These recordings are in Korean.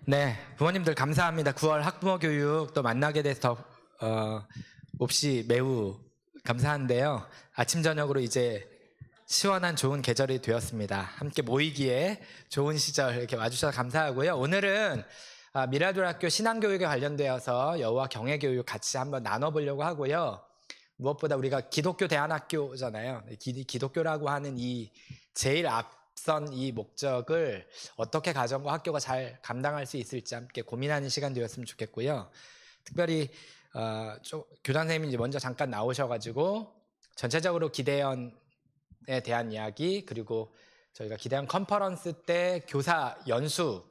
네, 부모님들 감사합니다. 9월 학부모 교육 또 만나게 돼서 몹시 매우 감사한데요. 아침 저녁으로 이제 시원한 좋은 계절이 되었습니다. 함께 모이기에 좋은 시절 이렇게 와주셔서 감사하고요. 오늘은 미라돌학교 신앙교육에 관련되어서 여호와 경외교육 같이 한번 나눠보려고 하고요. 무엇보다 우리가 기독교 대안학교잖아요. 기독교라고 하는 이 제일 앞선 이 목적을 어떻게 가정과 학교가 잘 감당할 수 있을지 함께 고민하는 시간 되었으면 좋겠고요. 특별히 교장 선생님이 먼저 잠깐 나오셔가지고 전체적으로 기대연에 대한 이야기, 그리고 저희가 기대연 컨퍼런스 때 교사 연수를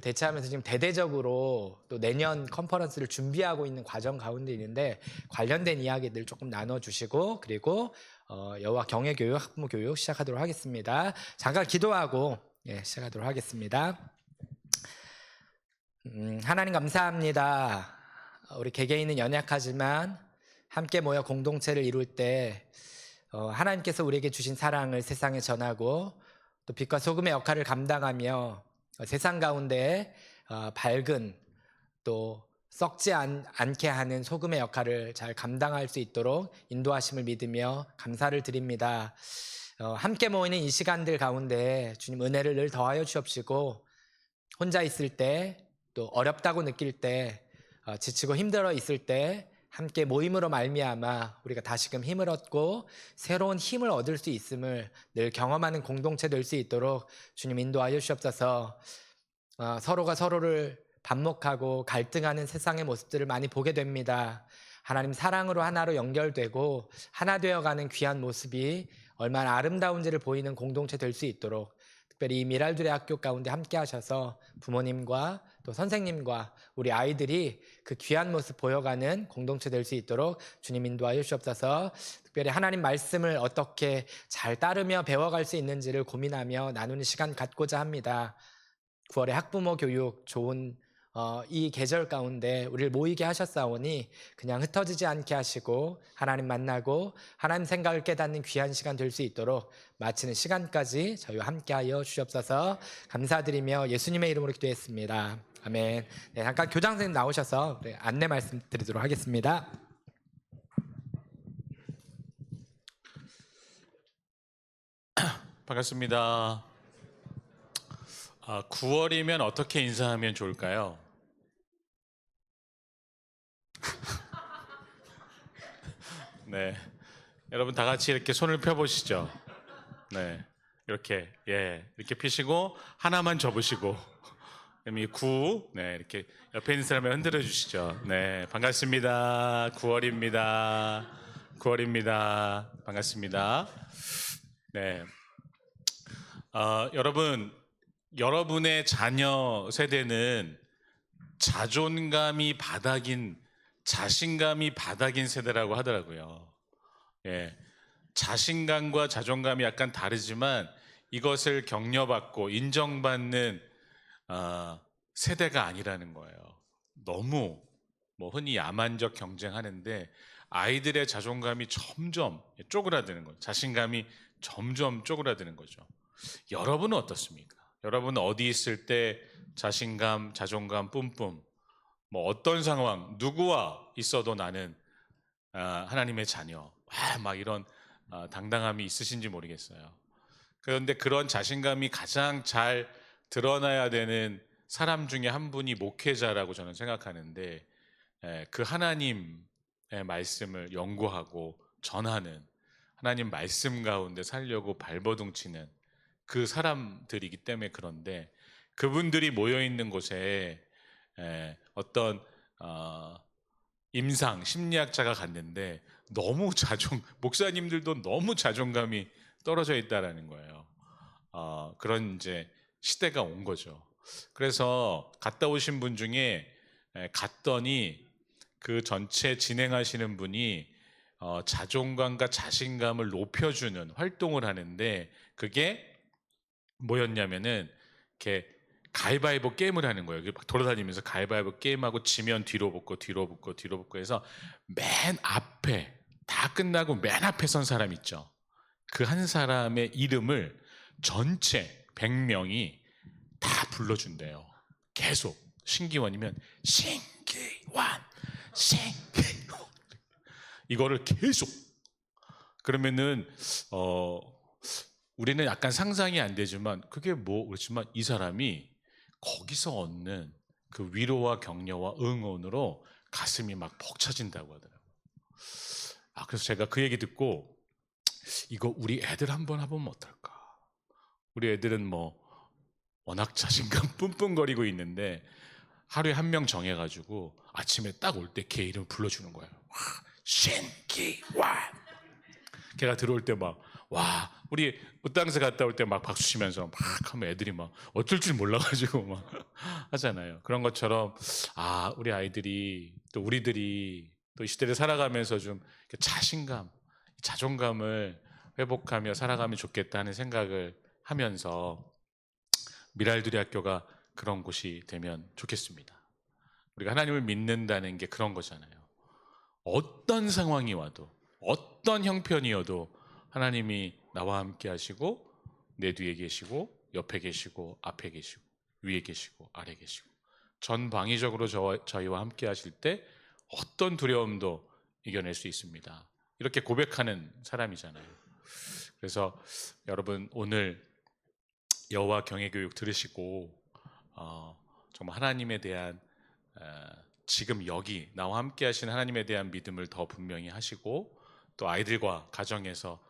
대체하면서 지금 대대적으로 또 내년 컨퍼런스를 준비하고 있는 과정 가운데 있는데 관련된 이야기들 조금 나눠주시고, 그리고 여호와 경외교육, 학부모 교육 시작하도록 하겠습니다. 잠깐 기도하고 시작하도록 하겠습니다. 하나님 감사합니다. 우리 개개인은 연약하지만 함께 모여 공동체를 이룰 때 하나님께서 우리에게 주신 사랑을 세상에 전하고 또 빛과 소금의 역할을 감당하며 세상 가운데 밝은 또 썩지 않게 하는 소금의 역할을 잘 감당할 수 있도록 인도하심을 믿으며 감사를 드립니다. 함께 모이는 이 시간들 가운데 주님 은혜를 늘 더하여 주옵시고, 혼자 있을 때 또 어렵다고 느낄 때 지치고 힘들어 있을 때 함께 모임으로 말미암아 우리가 다시금 힘을 얻고 새로운 힘을 얻을 수 있음을 늘 경험하는 공동체 될 수 있도록 주님 인도하여 주옵소서. 서로가 서로를 반목하고 갈등하는 세상의 모습들을 많이 보게 됩니다. 하나님 사랑으로 하나로 연결되고 하나 되어가는 귀한 모습이 얼마나 아름다운지를 보이는 공동체 될 수 있도록 특별히 이 미랄들의 학교 가운데 함께 하셔서 부모님과 또 선생님과 우리 아이들이 그 귀한 모습 보여가는 공동체 될 수 있도록 주님 인도하여 주옵소서. 특별히 하나님 말씀을 어떻게 잘 따르며 배워갈 수 있는지를 고민하며 나누는 시간 갖고자 합니다. 9월에 학부모 교육 좋은 이 계절 가운데 우리를 모이게 하셨사오니 그냥 흩어지지 않게 하시고 하나님 만나고 하나님 생각을 깨닫는 귀한 시간 될 수 있도록 마치는 시간까지 저희와 함께하여 주옵소서. 감사드리며 예수님의 이름으로 기도했습니다. 아멘. 네, 잠깐 교장 선생님 나오셔서 안내 말씀드리도록 하겠습니다. 반갑습니다. 9월이면 어떻게 인사하면 좋을까요? 네, 여러분 다 같이 이렇게 손을 펴보시죠. 네, 이렇게 이렇게 펴시고 하나만 접으시고, 그럼 9, 네 이렇게 옆에 있는 사람을 흔들어 주시죠. 네, 반갑습니다. 9월입니다. 9월입니다. 반갑습니다. 네, 여러분의 자녀 세대는 자존감이 바닥인, 자신감이 바닥인 세대라고 하더라고요. 자신감과 자존감이 약간 다르지만 이것을 격려받고 인정받는 세대가 아니라는 거예요. 너무 흔히 야만적 경쟁하는데 아이들의 자존감이 점점 쪼그라드는 거죠. 자신감이 점점 쪼그라드는 거죠. 여러분은 어떻습니까? 여러분은 어디 있을 때 자신감, 자존감 뿜뿜, 어떤 상황, 누구와 있어도 나는 하나님의 자녀, 막 이런 당당함이 있으신지 모르겠어요. 그런데 그런 자신감이 가장 잘 드러나야 되는 사람 중에 한 분이 목회자라고 저는 생각하는데, 그 하나님의 말씀을 연구하고 전하는, 하나님 말씀 가운데 살려고 발버둥치는 그 사람들이기 때문에. 그런데 그분들이 모여있는 곳에 어떤 임상 심리학자가 갔는데 목사님들도 너무 자존감이 떨어져 있다라는 거예요. 그런 이제 시대가 온 거죠. 그래서 갔다 오신 분 중에 갔더니 그 전체 진행하시는 분이 자존감과 자신감을 높여주는 활동을 하는데, 그게 뭐였냐면은 이렇게 가위바위보 게임을 하는 거예요. 막 돌아다니면서 가위바위보 게임하고 지면 뒤로 붙고 뒤로 붙고 뒤로 붙고 해서 맨 앞에, 다 끝나고 맨 앞에 선 사람 있죠. 그 한 사람의 이름을 전체 100명이 다 불러준대요. 계속 신기원이면 신기원 이거를 계속 그러면은 우리는 약간 상상이 안 되지만 그게 뭐 그렇지만 이 사람이 거기서 얻는 그 위로와 격려와 응원으로 가슴이 막 벅차진다고 하더라고요. 그래서 제가 그 얘기 듣고 이거 우리 애들 한번 해보면 어떨까? 우리 애들은 뭐 워낙 자신감 뿜뿜거리고 있는데 하루에 한 명 정해가지고 아침에 딱 올 때 걔 이름 불러주는 거예요. 신기원. 걔가 들어올 때 막 와 우리 우땅스 갔다 올 때 막 박수 치면서 막 하면 애들이 막 어쩔 줄 몰라가지고 막 하잖아요. 그런 것처럼 우리 아이들이 또 우리들이 또 이 시대를 살아가면서 좀 자신감, 자존감을 회복하며 살아가면 좋겠다 하는 생각을 하면서 미랄두리 학교가 그런 곳이 되면 좋겠습니다. 우리가 하나님을 믿는다는 게 그런 거잖아요. 어떤 상황이 와도 어떤 형편이어도 하나님이 나와 함께 하시고 내 뒤에 계시고 옆에 계시고 앞에 계시고 위에 계시고 아래 계시고 전방위적으로 저희와 함께 하실 때 어떤 두려움도 이겨낼 수 있습니다. 이렇게 고백하는 사람이잖아요. 그래서 여러분 오늘 여호와 경외교육 들으시고 정말 하나님에 대한 지금 여기 나와 함께 하시는 하나님에 대한 믿음을 더 분명히 하시고 또 아이들과 가정에서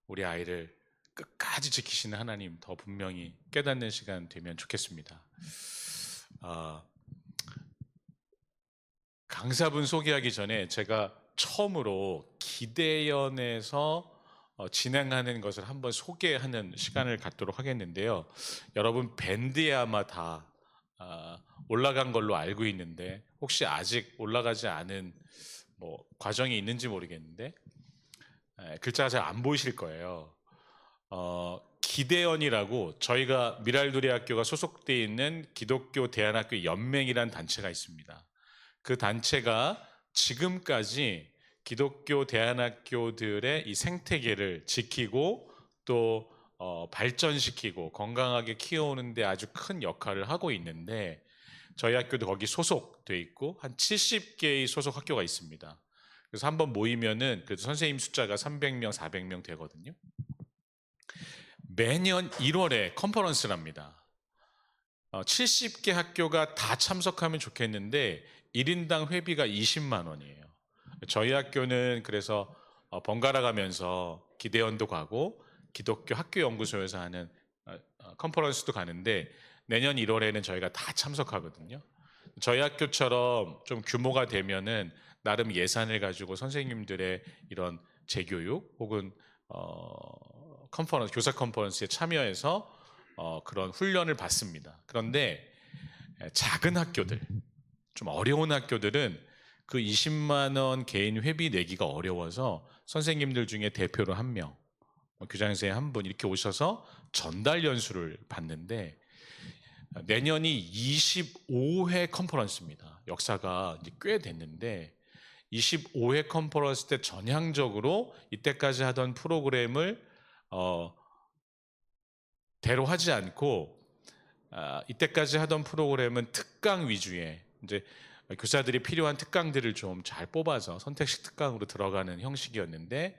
우리 아이를 끝까지 지키시는 하나님 더 분명히 깨닫는 시간 되면 좋겠습니다. 강사분 소개하기 전에 제가 처음으로 기대연에서 진행하는 것을 한번 소개하는 시간을 갖도록 하겠는데요. 여러분 밴드에 아마 다 올라간 걸로 알고 있는데 혹시 아직 올라가지 않은 뭐 과정이 있는지 모르겠는데 글자가 잘 안 보이실 거예요. 기대연이라고 저희가 미랄두리 학교가 소속되어 있는 기독교 대안학교 연맹이라는 단체가 있습니다. 그 단체가 지금까지 기독교 대안학교들의 이 생태계를 지키고 또 발전시키고 건강하게 키워오는 데 아주 큰 역할을 하고 있는데 저희 학교도 거기 소속돼 있고 한 70개의 소속 학교가 있습니다. 그래서 한번 모이면은 그래도 선생님 숫자가 300명, 400명 되거든요. 매년 1월에 컨퍼런스를 합니다. 70개 학교가 다 참석하면 좋겠는데 1인당 회비가 20만 원이에요. 저희 학교는 그래서 번갈아 가면서 기대연도 가고 기독교 학교연구소에서 하는 컨퍼런스도 가는데 내년 1월에는 저희가 다 참석하거든요. 저희 학교처럼 좀 규모가 되면은 나름 예산을 가지고 선생님들의 이런 재교육 혹은 컨퍼런스, 교사 컨퍼런스에 참여해서 그런 훈련을 받습니다. 그런데 작은 학교들, 좀 어려운 학교들은 그 20만 원 개인 회비 내기가 어려워서 선생님들 중에 대표로 한 명, 교장 선생님 한 분 이렇게 오셔서 전달 연수를 받는데 내년이 25회 컨퍼런스입니다. 역사가 이제 꽤 됐는데 25회 컨퍼런스 때 전향적으로 이때까지 하던 프로그램을 대로 하지 않고 이때까지 하던 프로그램은 특강 위주의 이제 교사들이 필요한 특강들을 좀 잘 뽑아서 선택식 특강으로 들어가는 형식이었는데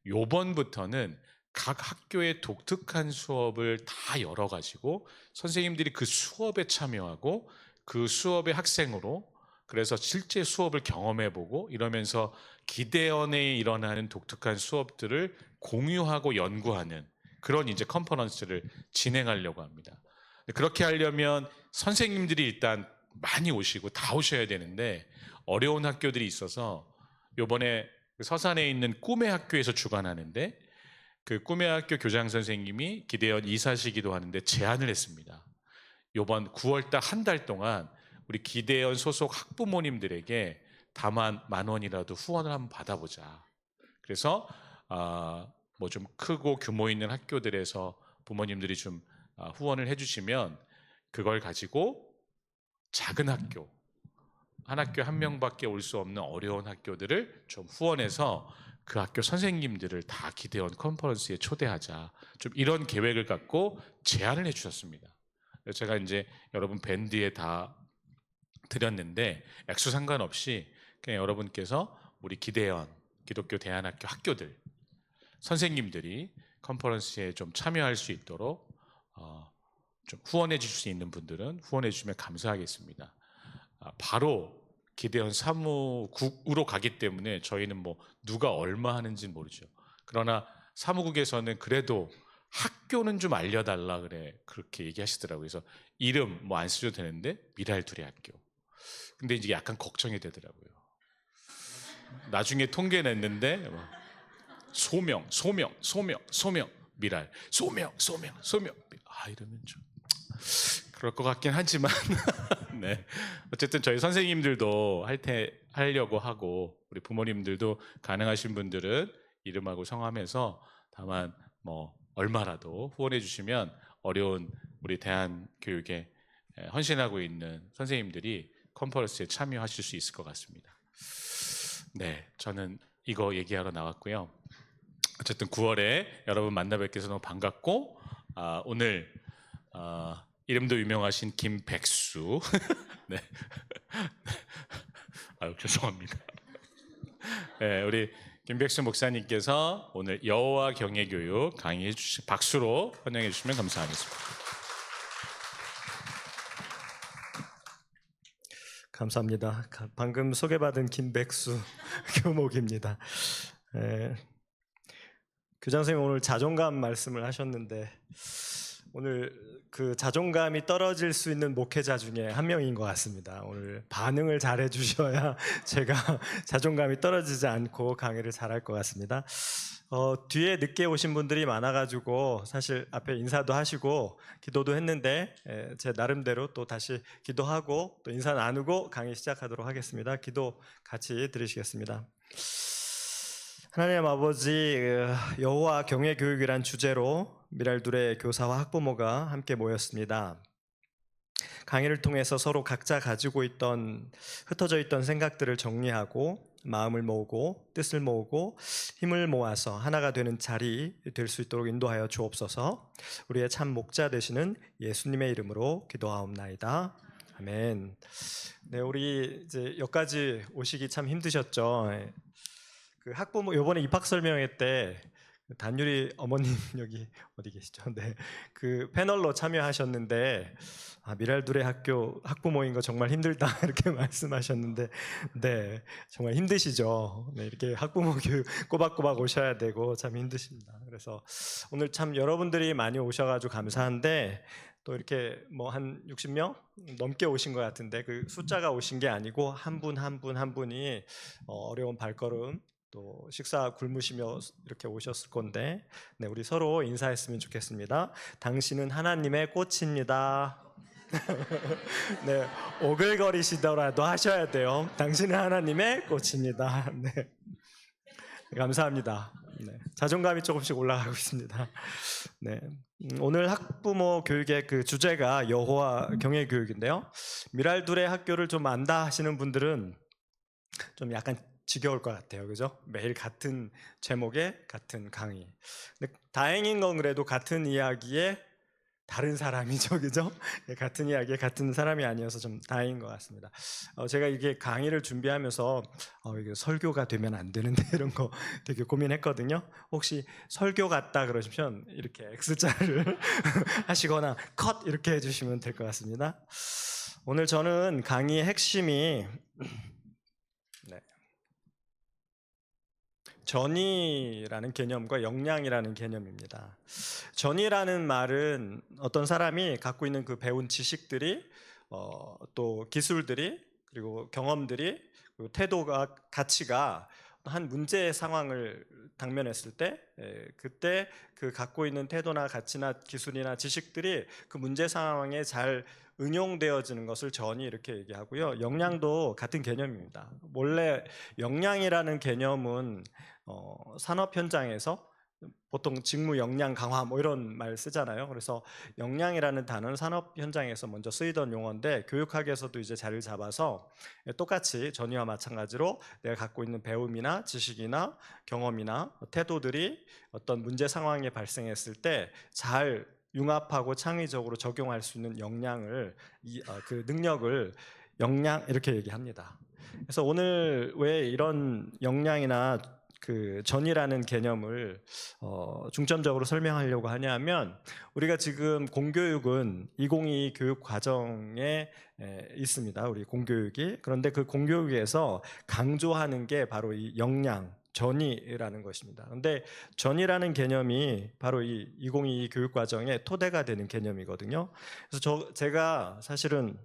요번부터는 각 학교의 독특한 수업을 다 열어가지고 선생님들이 그 수업에 참여하고 그 수업의 학생으로 그래서 실제 수업을 경험해보고 이러면서 기대연에 일어나는 독특한 수업들을 공유하고 연구하는 그런 이제 컨퍼런스를 진행하려고 합니다. 그렇게 하려면 선생님들이 일단 많이 오시고 다 오셔야 되는데 어려운 학교들이 있어서 요번에 서산에 있는 꿈의 학교에서 주관하는데 그 꿈의 학교 교장 선생님이 기대연 이사시기도 하는데 제안을 했습니다. 요번 9월 달 한 달 동안 우리 기대연 소속 학부모님들에게 다만 10,000원이라도 후원을 한번 받아보자. 그래서 뭐 좀 크고 규모 있는 학교들에서 부모님들이 좀 후원을 해주시면 그걸 가지고 작은 학교, 한 학교 한 명밖에 올 수 없는 어려운 학교들을 좀 후원해서 그 학교 선생님들을 다 기대연 컨퍼런스에 초대하자. 좀 이런 계획을 갖고 제안을 해주셨습니다. 제가 이제 여러분 밴드에 다 드렸는데 액수 상관없이 그냥 여러분께서 우리 기대원 기독교 대안학교 학교들 선생님들이 컨퍼런스에 좀 참여할 수 있도록 좀 후원해 주실 수 있는 분들은 후원해 주시면 감사하겠습니다. 바로 기대원 사무국으로 가기 때문에 저희는 뭐 누가 얼마 하는지는 모르죠. 그러나 사무국에서는 그래도 학교는 좀 알려달라 그래 그렇게 얘기하시더라고요. 그래서 이름 뭐 안 쓰셔도 되는데 미랄두레 학교. 근데 이제 약간 걱정이 되더라고요. 나중에 통계 냈는데 소명 미랄 소명 이러면 좀 그럴 것 같긴 하지만 네. 어쨌든 저희 선생님들도 하려고 하고 우리 부모님들도 가능하신 분들은 이름하고 성함에서 다만 뭐 얼마라도 후원해 주시면 어려운 우리 대한교육에 헌신하고 있는 선생님들이 컨퍼런스에 참여하실 수 있을 것 같습니다. 네, 저는 이거 얘기하러 나왔고요. 어쨌든 9월에 여러분 만나 뵙게 해서 너무 반갑고 오늘 이름도 유명하신 김백수 네. 아유 죄송합니다. 네, 우리 김백수 목사님께서 오늘 여호와 경외 교육 강의해 주시 박수로 환영해 주시면 감사하겠습니다. 감사합니다. 방금 소개받은 김백수 교목입니다. 교장 선생님 오늘 자존감 말씀을 하셨는데 오늘 그 자존감이 떨어질 수 있는 목회자 중에 한 명인 것 같습니다. 오늘 반응을 잘해 주셔야 제가 자존감이 떨어지지 않고 강의를 잘할 것 같습니다. 뒤에 늦게 오신 분들이 많아가지고 사실 앞에 인사도 하시고 기도도 했는데 제 나름대로 또 다시 기도하고 또 인사 나누고 강의 시작하도록 하겠습니다. 기도 같이 드리시겠습니다. 하나님 아버지, 여호와 경외 교육이란 주제로 미랄두레 교사와 학부모가 함께 모였습니다. 강의를 통해서 서로 각자 가지고 있던 흩어져 있던 생각들을 정리하고 마음을 모으고 뜻을 모으고 힘을 모아서 하나가 되는 자리 될 수 있도록 인도하여 주옵소서. 우리의 참 목자 되시는 예수님의 이름으로 기도하옵나이다. 아멘. 네, 우리 이제 여기까지 오시기 참 힘드셨죠. 그 학부모 요번에 입학 설명회 때 단유리 어머님 여기 어디 계시죠? 네, 그 패널로 참여하셨는데 미랄두레 학교 학부모인 거 정말 힘들다 이렇게 말씀하셨는데 네 정말 힘드시죠. 네, 이렇게 학부모 교육 꼬박꼬박 오셔야 되고 참 힘드십니다. 그래서 오늘 참 여러분들이 많이 오셔가지고 감사한데 또 이렇게 뭐 한 60명 넘게 오신 것 같은데 그 숫자가 오신 게 아니고 한 분 한 분 한 분이 어려운 발걸음 또 식사 굶으시며 이렇게 오셨을 건데 네, 우리 서로 인사했으면 좋겠습니다. 당신은 하나님의 꽃입니다. 네, 오글거리시더라도 하셔야 돼요. 당신은 하나님의 꽃입니다. 네, 감사합니다. 네, 자존감이 조금씩 올라가고 있습니다. 네, 오늘 학부모 교육의 그 주제가 여호와 경외 교육인데요. 미랄두레 학교를 좀 안다 하시는 분들은 좀 약간 지겨울 것 같아요. 그죠? 매일 같은 제목의 같은 강의. 근데 다행인 건 그래도 같은 이야기에 다른 사람이죠. 그죠? 같은 이야기에 같은 사람이 아니어서 좀 다행인 것 같습니다. 제가 이게 강의를 준비하면서 이게 설교가 되면 안 되는데 이런 거 되게 고민했거든요. 혹시 설교 같다 그러시면 이렇게 X자를 하시거나 컷 이렇게 해주시면 될 것 같습니다. 오늘 저는 강의의 핵심이 전이라는 개념과 역량이라는 개념입니다. 전이라는 말은 어떤 사람이 갖고 있는 그 배운 지식들이 또 기술들이 그리고 경험들이 그리고 태도가 가치가 한 문제 상황을 당면했을 때 그때 그 갖고 있는 태도나 가치나 기술이나 지식들이 그 문제 상황에 잘 응용되어지는 것을 전이 이렇게 얘기하고요. 역량도 같은 개념입니다. 원래 역량이라는 개념은 산업 현장에서 보통 직무 역량 강화 뭐 이런 말 쓰잖아요. 그래서 역량이라는 단어는 산업 현장에서 먼저 쓰이던 용어인데 교육학에서도 이제 자리를 잡아서 똑같이 전이와 마찬가지로 내가 갖고 있는 배움이나 지식이나 경험이나 태도들이 어떤 문제 상황에 발생했을 때 잘 융합하고 창의적으로 적용할 수 있는 역량을 그 능력을 역량 이렇게 얘기합니다. 그래서 오늘 왜 이런 역량이나 그 전이라는 개념을 중점적으로 설명하려고 하냐면 우리가 지금 공교육은 2022 교육 과정에 있습니다. 우리 공교육이. 그런데 그 공교육에서 강조하는 게 바로 이 역량, 전이라는 것입니다. 그런데 전이라는 개념이 바로 이 2022 교육 과정의 토대가 되는 개념이거든요. 그래서 제가 사실은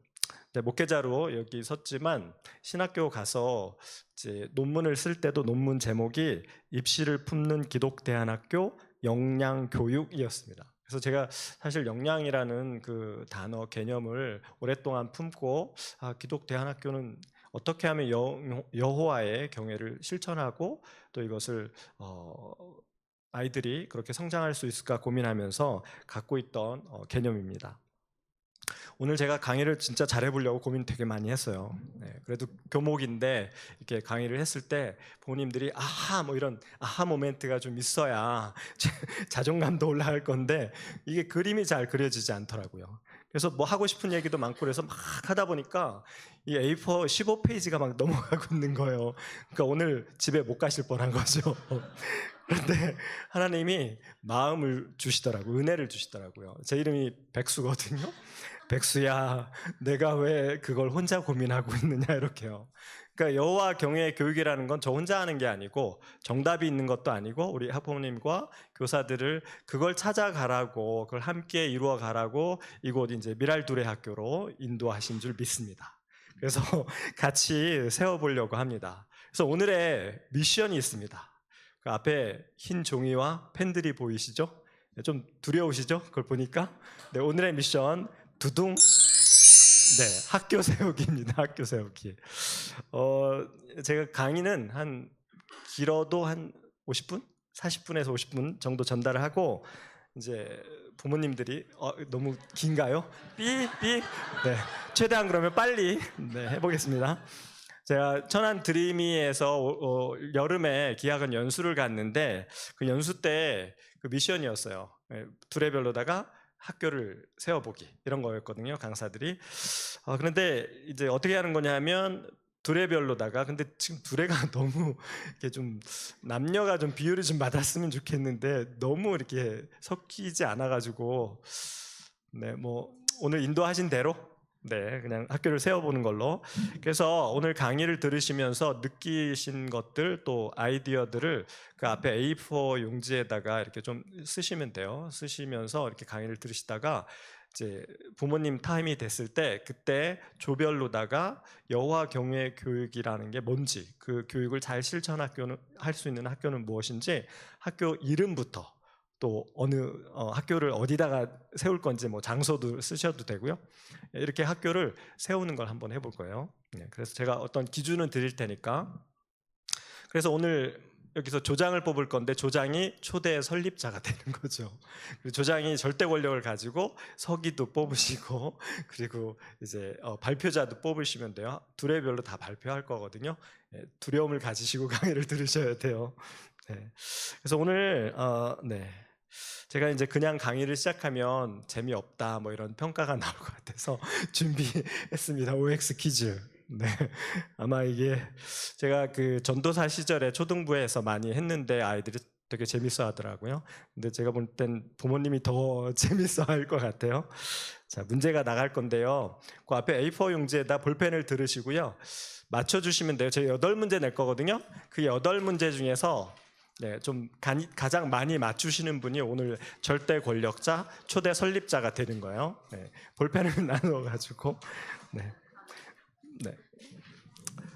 목회자로 여기 섰지만 신학교 가서 이제 논문을 쓸 때도 논문 제목이 입시를 품는 기독대안학교 역량교육이었습니다. 그래서 제가 사실 역량이라는 그 단어 개념을 오랫동안 품고 기독대안학교는 어떻게 하면 여호와의 경외를 실천하고 또 이것을 아이들이 그렇게 성장할 수 있을까 고민하면서 갖고 있던 개념입니다. 오늘 제가 강의를 진짜 잘해보려고 고민 되게 많이 했어요. 그래도 교목인데 이렇게 강의를 했을 때 부모님들이 아하 뭐 이런 아하 모멘트가 좀 있어야 자존감도 올라갈 건데 이게 그림이 잘 그려지지 않더라고요. 그래서 뭐 하고 싶은 얘기도 많고 그래서 막 하다 보니까 이 A4 15페이지가 막 넘어가고 있는 거예요. 그러니까 오늘 집에 못 가실 뻔한 거죠. 그런데 하나님이 마음을 주시더라고요. 은혜를 주시더라고요. 제 이름이 백수거든요. 백수야, 내가 왜 그걸 혼자 고민하고 있느냐 이렇게요. 그러니까 여호와 경외의 교육이라는 건 저 혼자 하는 게 아니고 정답이 있는 것도 아니고 우리 학부모님과 교사들을 그걸 찾아가라고 그걸 함께 이루어 가라고 이곳 이제 미랄두레 학교로 인도하신 줄 믿습니다. 그래서 같이 세워보려고 합니다. 그래서 오늘의 미션이 있습니다. 그 앞에 흰 종이와 펜들이 보이시죠? 좀 두려우시죠? 그걸 보니까. 네, 오늘의 미션 두둥. 네, 학교 세우기입니다. 학교 세우기. 제가 강의는 한 길어도 한 50분, 40분에서 50분 정도 전달을 하고 이제 부모님들이 너무 긴가요? 삐삐. 네, 최대한 그러면 빨리 해보겠습니다. 제가 천안 드리미에서 여름에 기학원 연수를 갔는데 그 연수 때 그 미션이었어요. 두레별로다가 학교를 세워보기 이런 거였거든요. 강사들이. 그런데 이제 어떻게 하는 거냐면 두레별로다가 근데 지금 두레가 너무 이렇게 좀 남녀가 좀 비율이 좀 맞았으면 좋겠는데 너무 이렇게 섞이지 않아가지고 네, 뭐 오늘 인도하신 대로 그냥 학교를 세워보는 걸로. 그래서 오늘 강의를 들으시면서 느끼신 것들 또 아이디어들을 그 앞에 A4 용지에다가 이렇게 좀 쓰시면 돼요. 쓰시면서 이렇게 강의를 들으시다가 이제 부모님 타임이 됐을 때 그때 조별로다가 여호와 경외 교육이라는 게 뭔지 그 교육을 잘 실천할 수 있는 학교는 무엇인지 학교 이름부터 또 어느 학교를 어디다가 세울 건지 뭐 장소도 쓰셔도 되고요. 이렇게 학교를 세우는 걸 한번 해볼 거예요. 그래서 제가 어떤 기준은 드릴 테니까. 그래서 오늘 여기서 조장을 뽑을 건데 조장이 초대 설립자가 되는 거죠. 조장이 절대 권력을 가지고 서기도 뽑으시고 그리고 이제 발표자도 뽑으시면 돼요. 두레별로 다 발표할 거거든요. 두려움을 가지시고 강의를 들으셔야 돼요. 그래서 오늘 제가 이제 그냥 강의를 시작하면 재미없다 뭐 이런 평가가 나올 것 같아서 준비했습니다. OX 퀴즈. 아마 이게 제가 그 전도사 시절에 초등부에서 많이 했는데 아이들이 되게 재밌어 하더라고요. 근데 제가 볼 땐 부모님이 더 재밌어 할 것 같아요. 자, 문제가 나갈 건데요. 그 앞에 A4 용지에다 볼펜을 들으시고요. 맞춰주시면 돼요. 제가 8문제 낼 거거든요. 그 8문제 중에서 좀 가장 많이 맞추시는 분이 오늘 절대 권력자, 초대 설립자가 되는 거예요. 볼펜을 나누어 가지고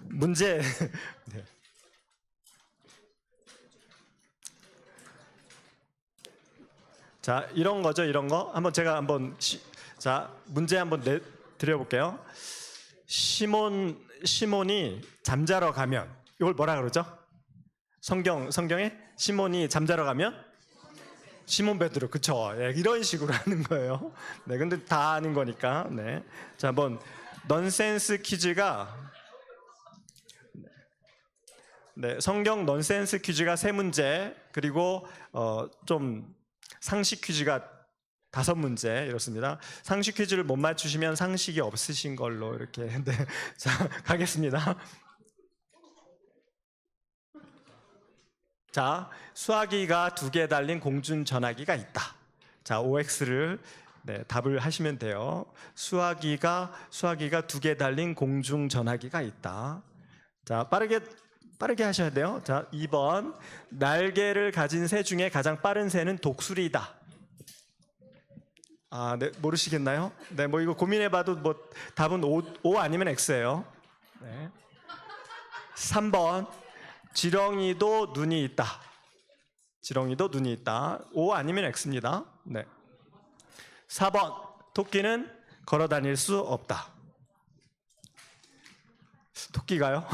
문제 자, 이런 거죠. 이런 거 한번 제가 한번 자, 문제 한번 드려볼게요. 시몬이 잠자러 가면 이걸 뭐라 그러죠? 성경에 시몬이 잠자러 가면 시몬 베드로. 그쵸? 이런 식으로 하는 거예요. 근데 다 아는 거니까. 자, 한번 넌센스 퀴즈가 성경 넌센스 퀴즈가 3문제 그리고 좀 상식 퀴즈가 5문제 이렇습니다. 상식 퀴즈를 못 맞추시면 상식이 없으신 걸로 이렇게. 네. 자, 가겠습니다. 자, 수화기가 2개 달린 공중 전화기가 있다. 자, OX를 답을 하시면 돼요. 수화기가 2개 달린 공중 전화기가 있다. 자, 빠르게 하셔야 돼요. 자, 2번. 날개를 가진 새 중에 가장 빠른 새는 독수리다. 아, 네, 모르시겠나요? 네, 뭐 이거 고민해봐도 뭐 답은 O 아니면 X예요. 네. 3번. 지렁이도 눈이 있다. 지렁이도 눈이 있다. O 아니면 X입니다. 네. 4번. 토끼는 걸어 다닐 수 없다. 토끼가요?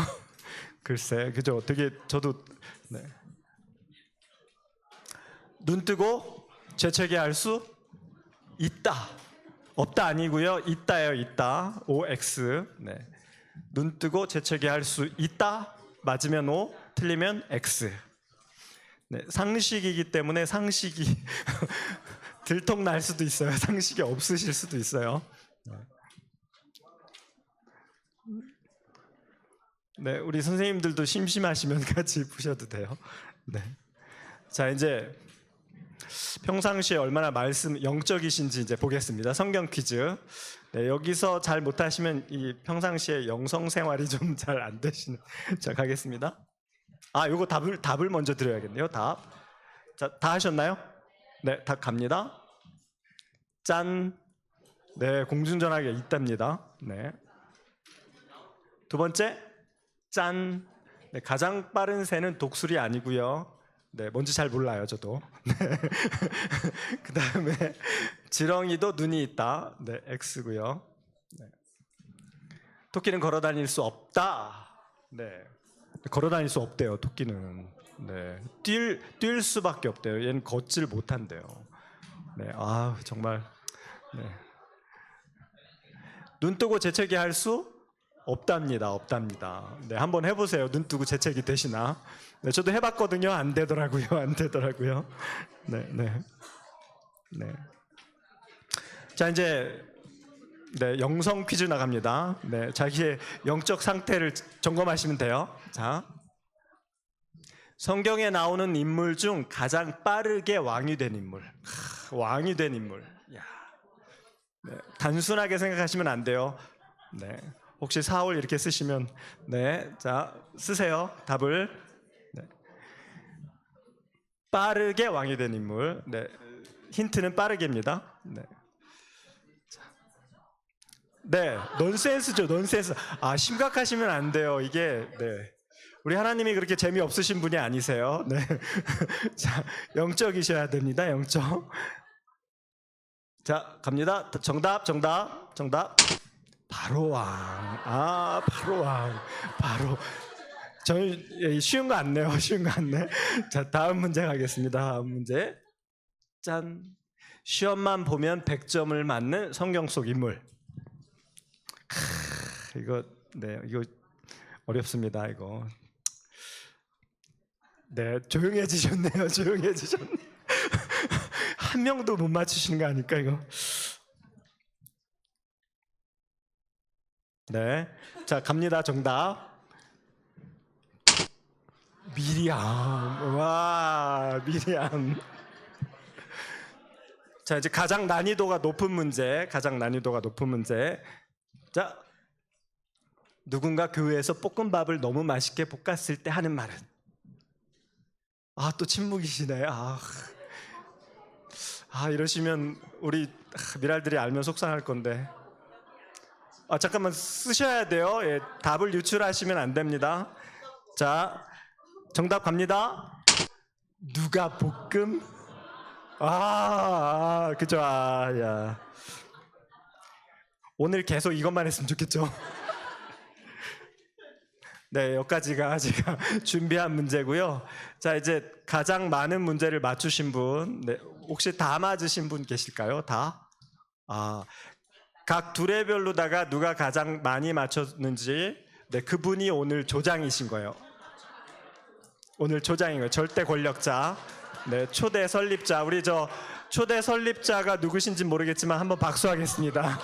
글쎄, 그죠? 되게 저도. 네. 눈 뜨고 재채기할 수 있다. 없다 아니고요. 있다예요. 있다. OX. 네. 눈 뜨고 재채기할 수 있다. 맞으면 O, 틀리면 X. 네, 상식이기 때문에 상식이 들통날 수도 있어요. 상식이 없으실 수도 있어요. 네, 우리 선생님들도 심심하시면 같이 푸셔도 돼요. 네. 자, 이제 평상시에 얼마나 말씀 영적이신지 이제 보겠습니다. 성경 퀴즈. 네, 여기서 잘 못하시면 이 평상시에 영성 생활이 좀 잘 안 되시는. 자, 가겠습니다. 아, 요거 답을 먼저 드려야겠네요. 답. 자, 다 하셨나요? 네, 답 갑니다. 짠. 네, 공중전화기가 있답니다. 네. 두 번째. 짠. 네, 가장 빠른 새는 독수리 아니고요. 네, 뭔지 잘 몰라요, 저도. 네. 그 다음에 지렁이도 눈이 있다. 네, X고요. 네. 토끼는 걸어 다닐 수 없다. 네, 걸어 다닐 수 없대요, 토끼는. 네, 뛸 수밖에 없대요. 얘는 걷질 못한대요. 네, 아 정말. 네. 눈 뜨고 재채기 할 수 없답니다. 없답니다. 네, 한번 해보세요. 눈 뜨고 재채기 되시나? 네, 저도 해봤거든요. 안 되더라고요. 안 되더라고요. 네, 네, 네. 자, 이제 네, 영성 퀴즈 나갑니다. 네, 자기의 영적 상태를 점검하시면 돼요. 자, 성경에 나오는 인물 중 가장 빠르게 왕이 된 인물. 왕이 된 인물. 야, 네, 단순하게 생각하시면 안 돼요. 네. 혹시 사울 이렇게 쓰시면 네, 자 쓰세요. 답을. 네. 빠르게 왕이 된 인물. 네, 힌트는 빠르게입니다. 네, 네, 넌센스죠, 넌센스. 아, 심각하시면 안 돼요. 이게 네, 우리 하나님이 그렇게 재미 없으신 분이 아니세요. 네, 자 영적이셔야 됩니다. 영적. 자 갑니다. 정답. 바로 왕. 아, 바로 왕. 바로. 저는 쉬운 거 안 내요. 쉬운 거 안 내. 자, 다음 문제 가겠습니다. 다음 문제. 짠. 시험만 보면 100점을 맞는 성경 속 인물. 이거 네, 이거 어렵습니다. 이거. 네, 조용해지셨네요. 조용해지셨네. 한 명도 못 맞추시는 거 아닐까 이거. 네, 자 갑니다. 정답. 미리암. 와, 미리암. 자, 이제 가장 난이도가 높은 문제. 자, 누군가 교회에서 볶음밥을 너무 맛있게 볶았을 때 하는 말은. 아, 또 침묵이시네. 아, 이러시면 우리 미랄들이 알면 속상할 건데. 아, 잠깐만 쓰셔야 돼요. 예, 답을 유출하시면 안 됩니다. 자, 정답 갑니다. 누가 볶음? 그죠. 야. 오늘 계속 이것만 했으면 좋겠죠. 네, 여기까지가 제가 준비한 문제고요. 자, 이제 가장 많은 문제를 맞추신 분, 네, 혹시 다 맞으신 분 계실까요? 다? 각 두레별로다가 누가 가장 많이 맞췄는지, 네, 그분이 오늘 조장이신 거예요. 오늘 조장인 거예요. 절대 권력자, 네, 초대 설립자. 우리 초대 설립자가 누구신지 모르겠지만 한번 박수하겠습니다.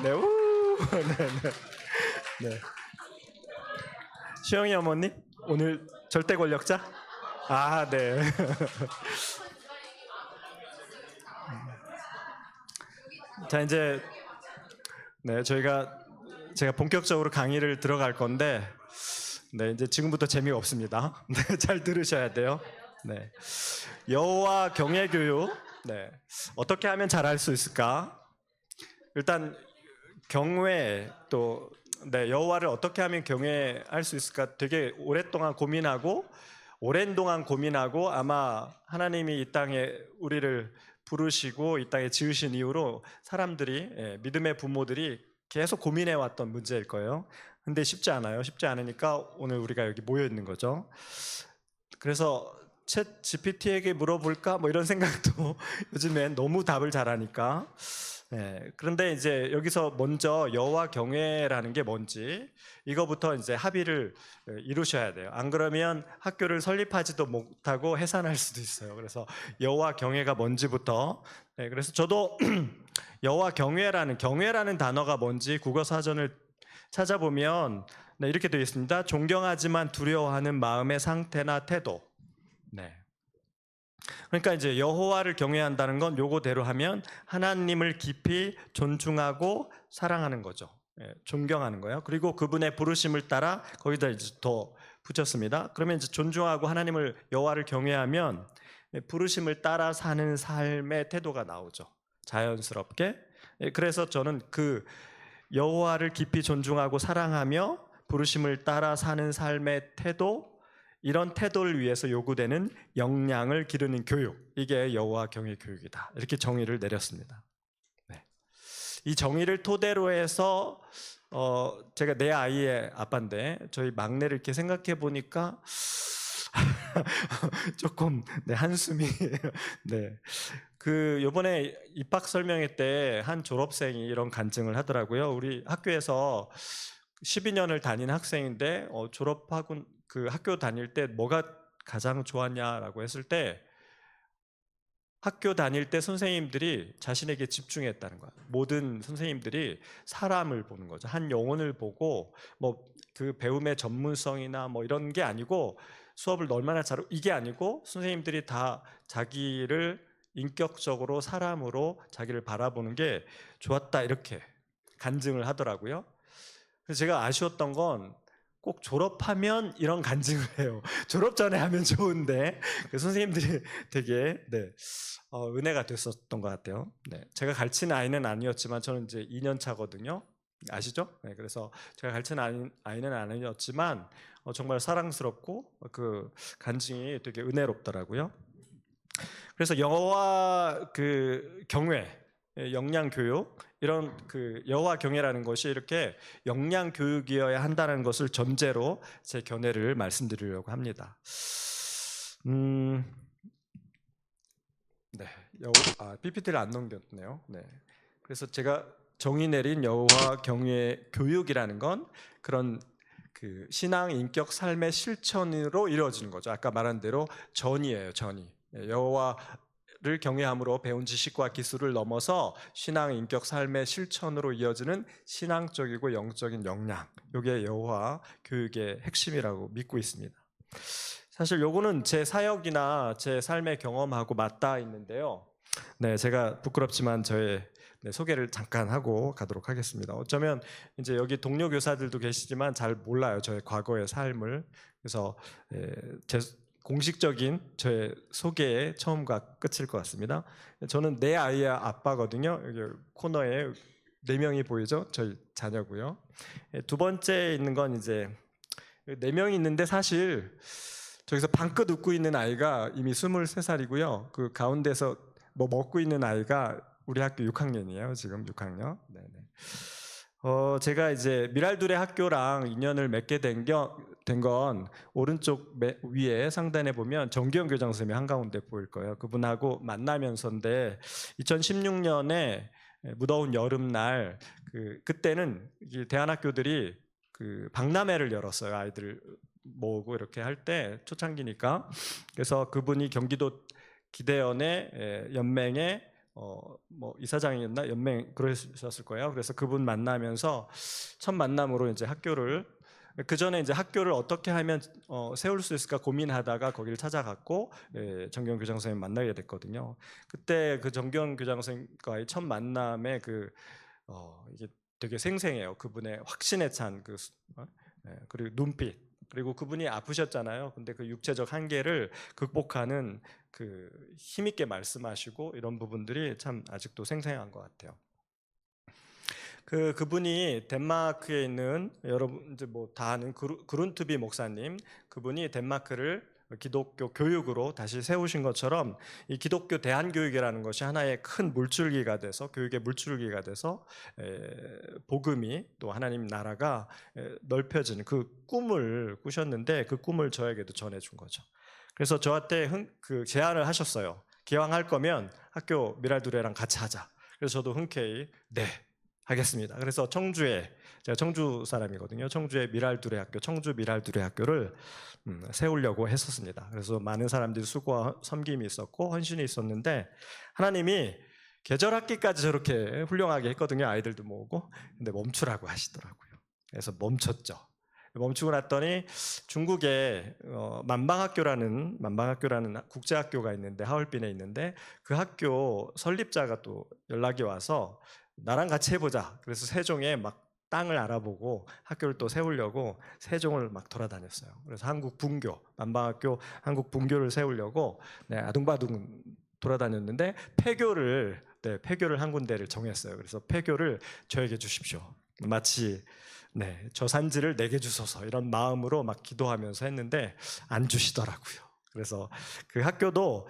네, 우, 네, 네. 네. 시영이 어머니 오늘 절대 권력자? 아, 네. 자, 이제 네, 제가 본격적으로 강의를 들어갈 건데, 네, 이제 지금부터 재미가 없습니다. 네, 잘 들으셔야 돼요. 네, 여호와 경외 교육, 네, 어떻게 하면 잘할 수 있을까? 일단 경외 또 네, 여호와를 어떻게 하면 경외할 수 있을까? 되게 오랫동안 고민하고 오랜 동안 고민하고 아마 하나님이 이 땅에 우리를 부르시고 이 땅에 지으신 이후로 사람들이 믿음의 부모들이 계속 고민해 왔던 문제일 거예요. 근데 쉽지 않아요. 쉽지 않으니까 오늘 우리가 여기 모여 있는 거죠. 그래서 챗 GPT에게 물어볼까 뭐 이런 생각도 요즘엔 너무 답을 잘하니까. 네, 그런데 이제 여기서 먼저 여호와 경외라는 게 뭔지 이거부터 이제 합의를 이루셔야 돼요. 안 그러면 학교를 설립하지도 못하고 해산할 수도 있어요. 그래서 여호와 경외가 뭔지부터. 네, 그래서 저도 여호와 경외라는 단어가 뭔지 국어 사전을 찾아보면 네, 이렇게 되어 있습니다. 존경하지만 두려워하는 마음의 상태나 태도. 네. 그러니까 이제 여호와를 경외한다는 건 요거대로 하면 하나님을 깊이 존중하고 사랑하는 거죠. 예, 존경하는 거예요. 그리고 그분의 부르심을 따라 거기다 이제 더 붙였습니다. 그러면 이제 존중하고 하나님을 여호와를 경외하면 부르심을 따라 사는 삶의 태도가 나오죠. 자연스럽게. 예, 그래서 저는 그 여호와를 깊이 존중하고 사랑하며 부르심을 따라 사는 삶의 태도, 이런 태도를 위해서 요구되는 역량을 기르는 교육, 이게 여호와 경외 교육이다. 이렇게 정의를 내렸습니다. 네. 이 정의를 토대로 해서 제가 내 아이의 아빠인데 저희 막내를 이렇게 생각해 보니까 조금 네, 한숨이 네. 그 요번에 입학 설명회 때 한 졸업생이 이런 간증을 하더라고요. 우리 학교에서 12년을 다닌 학생인데 졸업하고 그 학교 다닐 때 뭐가 가장 좋았냐라고 했을 때 학교 다닐 때 선생님들이 자신에게 집중했다는 거야. 모든 선생님들이 사람을 보는 거죠. 한 영혼을 보고 뭐 그 배움의 전문성이나 뭐 이런 게 아니고 수업을 얼마나 잘하고 이게 아니고 선생님들이 다 자기를 인격적으로 사람으로 자기를 바라보는 게 좋았다 이렇게 간증을 하더라고요. 그래서 제가 아쉬웠던 건 꼭 졸업하면 이런 간증을 해요. 졸업 전에 하면 좋은데 선생님들이 되게 네, 은혜가 됐었던 것 같아요. 네, 제가 가르치는 아이는 아니었지만 저는 이제 2년 차거든요. 아시죠? 네, 그래서 제가 가르치는 아이는 아니었지만 정말 사랑스럽고 그 간증이 되게 은혜롭더라고요. 그래서 여호와 그 경외, 역량 교육 이런 그 여호와 경외라는 것이 이렇게 역량 교육이어야 한다는 것을 전제로 제 견해를 말씀드리려고 합니다. 네, PPT를 안 넘겼네요. 네, 그래서 제가 정의 내린 여호와 경외 교육이라는 건 그런 그 신앙 인격 삶의 실천으로 이루어지는 거죠. 아까 말한 대로 전이에요, 전이. 여호와를 경외함으로 배운 지식과 기술을 넘어서 신앙 인격 삶의 실천으로 이어지는 신앙적이고 영적인 역량. 이게 여호와 교육의 핵심이라고 믿고 있습니다. 사실 요거는 제 사역이나 제 삶의 경험하고 맞닿아 있는데요. 네, 제가 부끄럽지만 저의 소개를 잠깐 하고 가도록 하겠습니다. 어쩌면 이제 여기 동료 교사들도 계시지만 잘 몰라요, 저의 과거의 삶을. 그래서 제 공식적인 저의 소개의 처음과 끝일 것 같습니다. 저는 내 아이의 아빠거든요. 여기 코너에 4명이 보이죠? 저희 자녀고요. 두 번째 있는 건 이제 4명이 있는데 사실 저기서 방긋 웃고 있는 아이가 이미 23살이고요. 그 가운데서 뭐 먹고 있는 아이가 우리 학교 6학년이에요. 지금 6학년. 네네. 제가 이제 미랄둘의 학교랑 인연을 맺게 된 건 오른쪽 위에 상단에 보면 정기영 교장 선생님이 한가운데 보일 거예요. 그분하고 만나면서인데 2016년에 무더운 여름날 그때는 대안학교들이 그 박람회를 열었어요. 아이들 모으고 이렇게 할 때 초창기니까. 그래서 그분이 경기도 기대원의 연맹의 뭐 이사장이었나 연맹 그러셨을 거예요. 그래서 그분 만나면서 첫 만남으로 이제 학교를 그 전에 이제 학교를 어떻게 하면 세울 수 있을까 고민하다가 거기를 찾아갔고 정경 교장 선생님 만나게 됐거든요. 그때 그 정경 교장 선생님과의 첫 만남에 이게 되게 생생해요. 그분의 확신에 찬 그리고 눈빛, 그리고 그분이 아프셨잖아요. 근데 그 육체적 한계를 극복하는 그 힘있게 말씀하시고 이런 부분들이 참 아직도 생생한 것 같아요. 그분이 덴마크에 있는 여러분 이제 뭐 다 아는 그룬트비 목사님, 그분이 덴마크를 기독교 교육으로 다시 세우신 것처럼 이 기독교 대안교육이라는 것이 하나의 큰 물줄기가 돼서 교육의 물줄기가 돼서 복음이 또 하나님 나라가 넓혀지는 그 꿈을 꾸셨는데 그 꿈을 저에게도 전해준 거죠. 그래서 저한테 그 제안을 하셨어요. 기왕할 거면 학교 미랄두레랑 같이 하자. 그래서 저도 흔쾌히 네 하겠습니다. 그래서 제가 청주 사람이거든요. 청주의 미랄두레 학교, 청주 미랄두레 학교를 세우려고 했었습니다. 그래서 많은 사람들이 수고와 섬김이 있었고 헌신이 있었는데 하나님이 계절학기까지 저렇게 훌륭하게 했거든요. 아이들도 모으고. 근데 멈추라고 하시더라고요. 그래서 멈췄죠. 멈추고 났더니 중국에 만방학교라는 국제학교가 있는데 하얼빈에 있는데 그 학교 설립자가 또 연락이 와서 나랑 같이 해보자. 그래서 세종에 막 땅을 알아보고 학교를 또 세우려고 세종을 막 돌아다녔어요. 그래서 한국 분교, 만방학교 한국 분교를 세우려고 아둥바둥 돌아다녔는데 폐교를 한 군데를 정했어요. 그래서 폐교를 저에게 주십시오. 마치 저 산지를 내게 주소서 이런 마음으로 막 기도하면서 했는데 안 주시더라고요. 그래서 그 학교도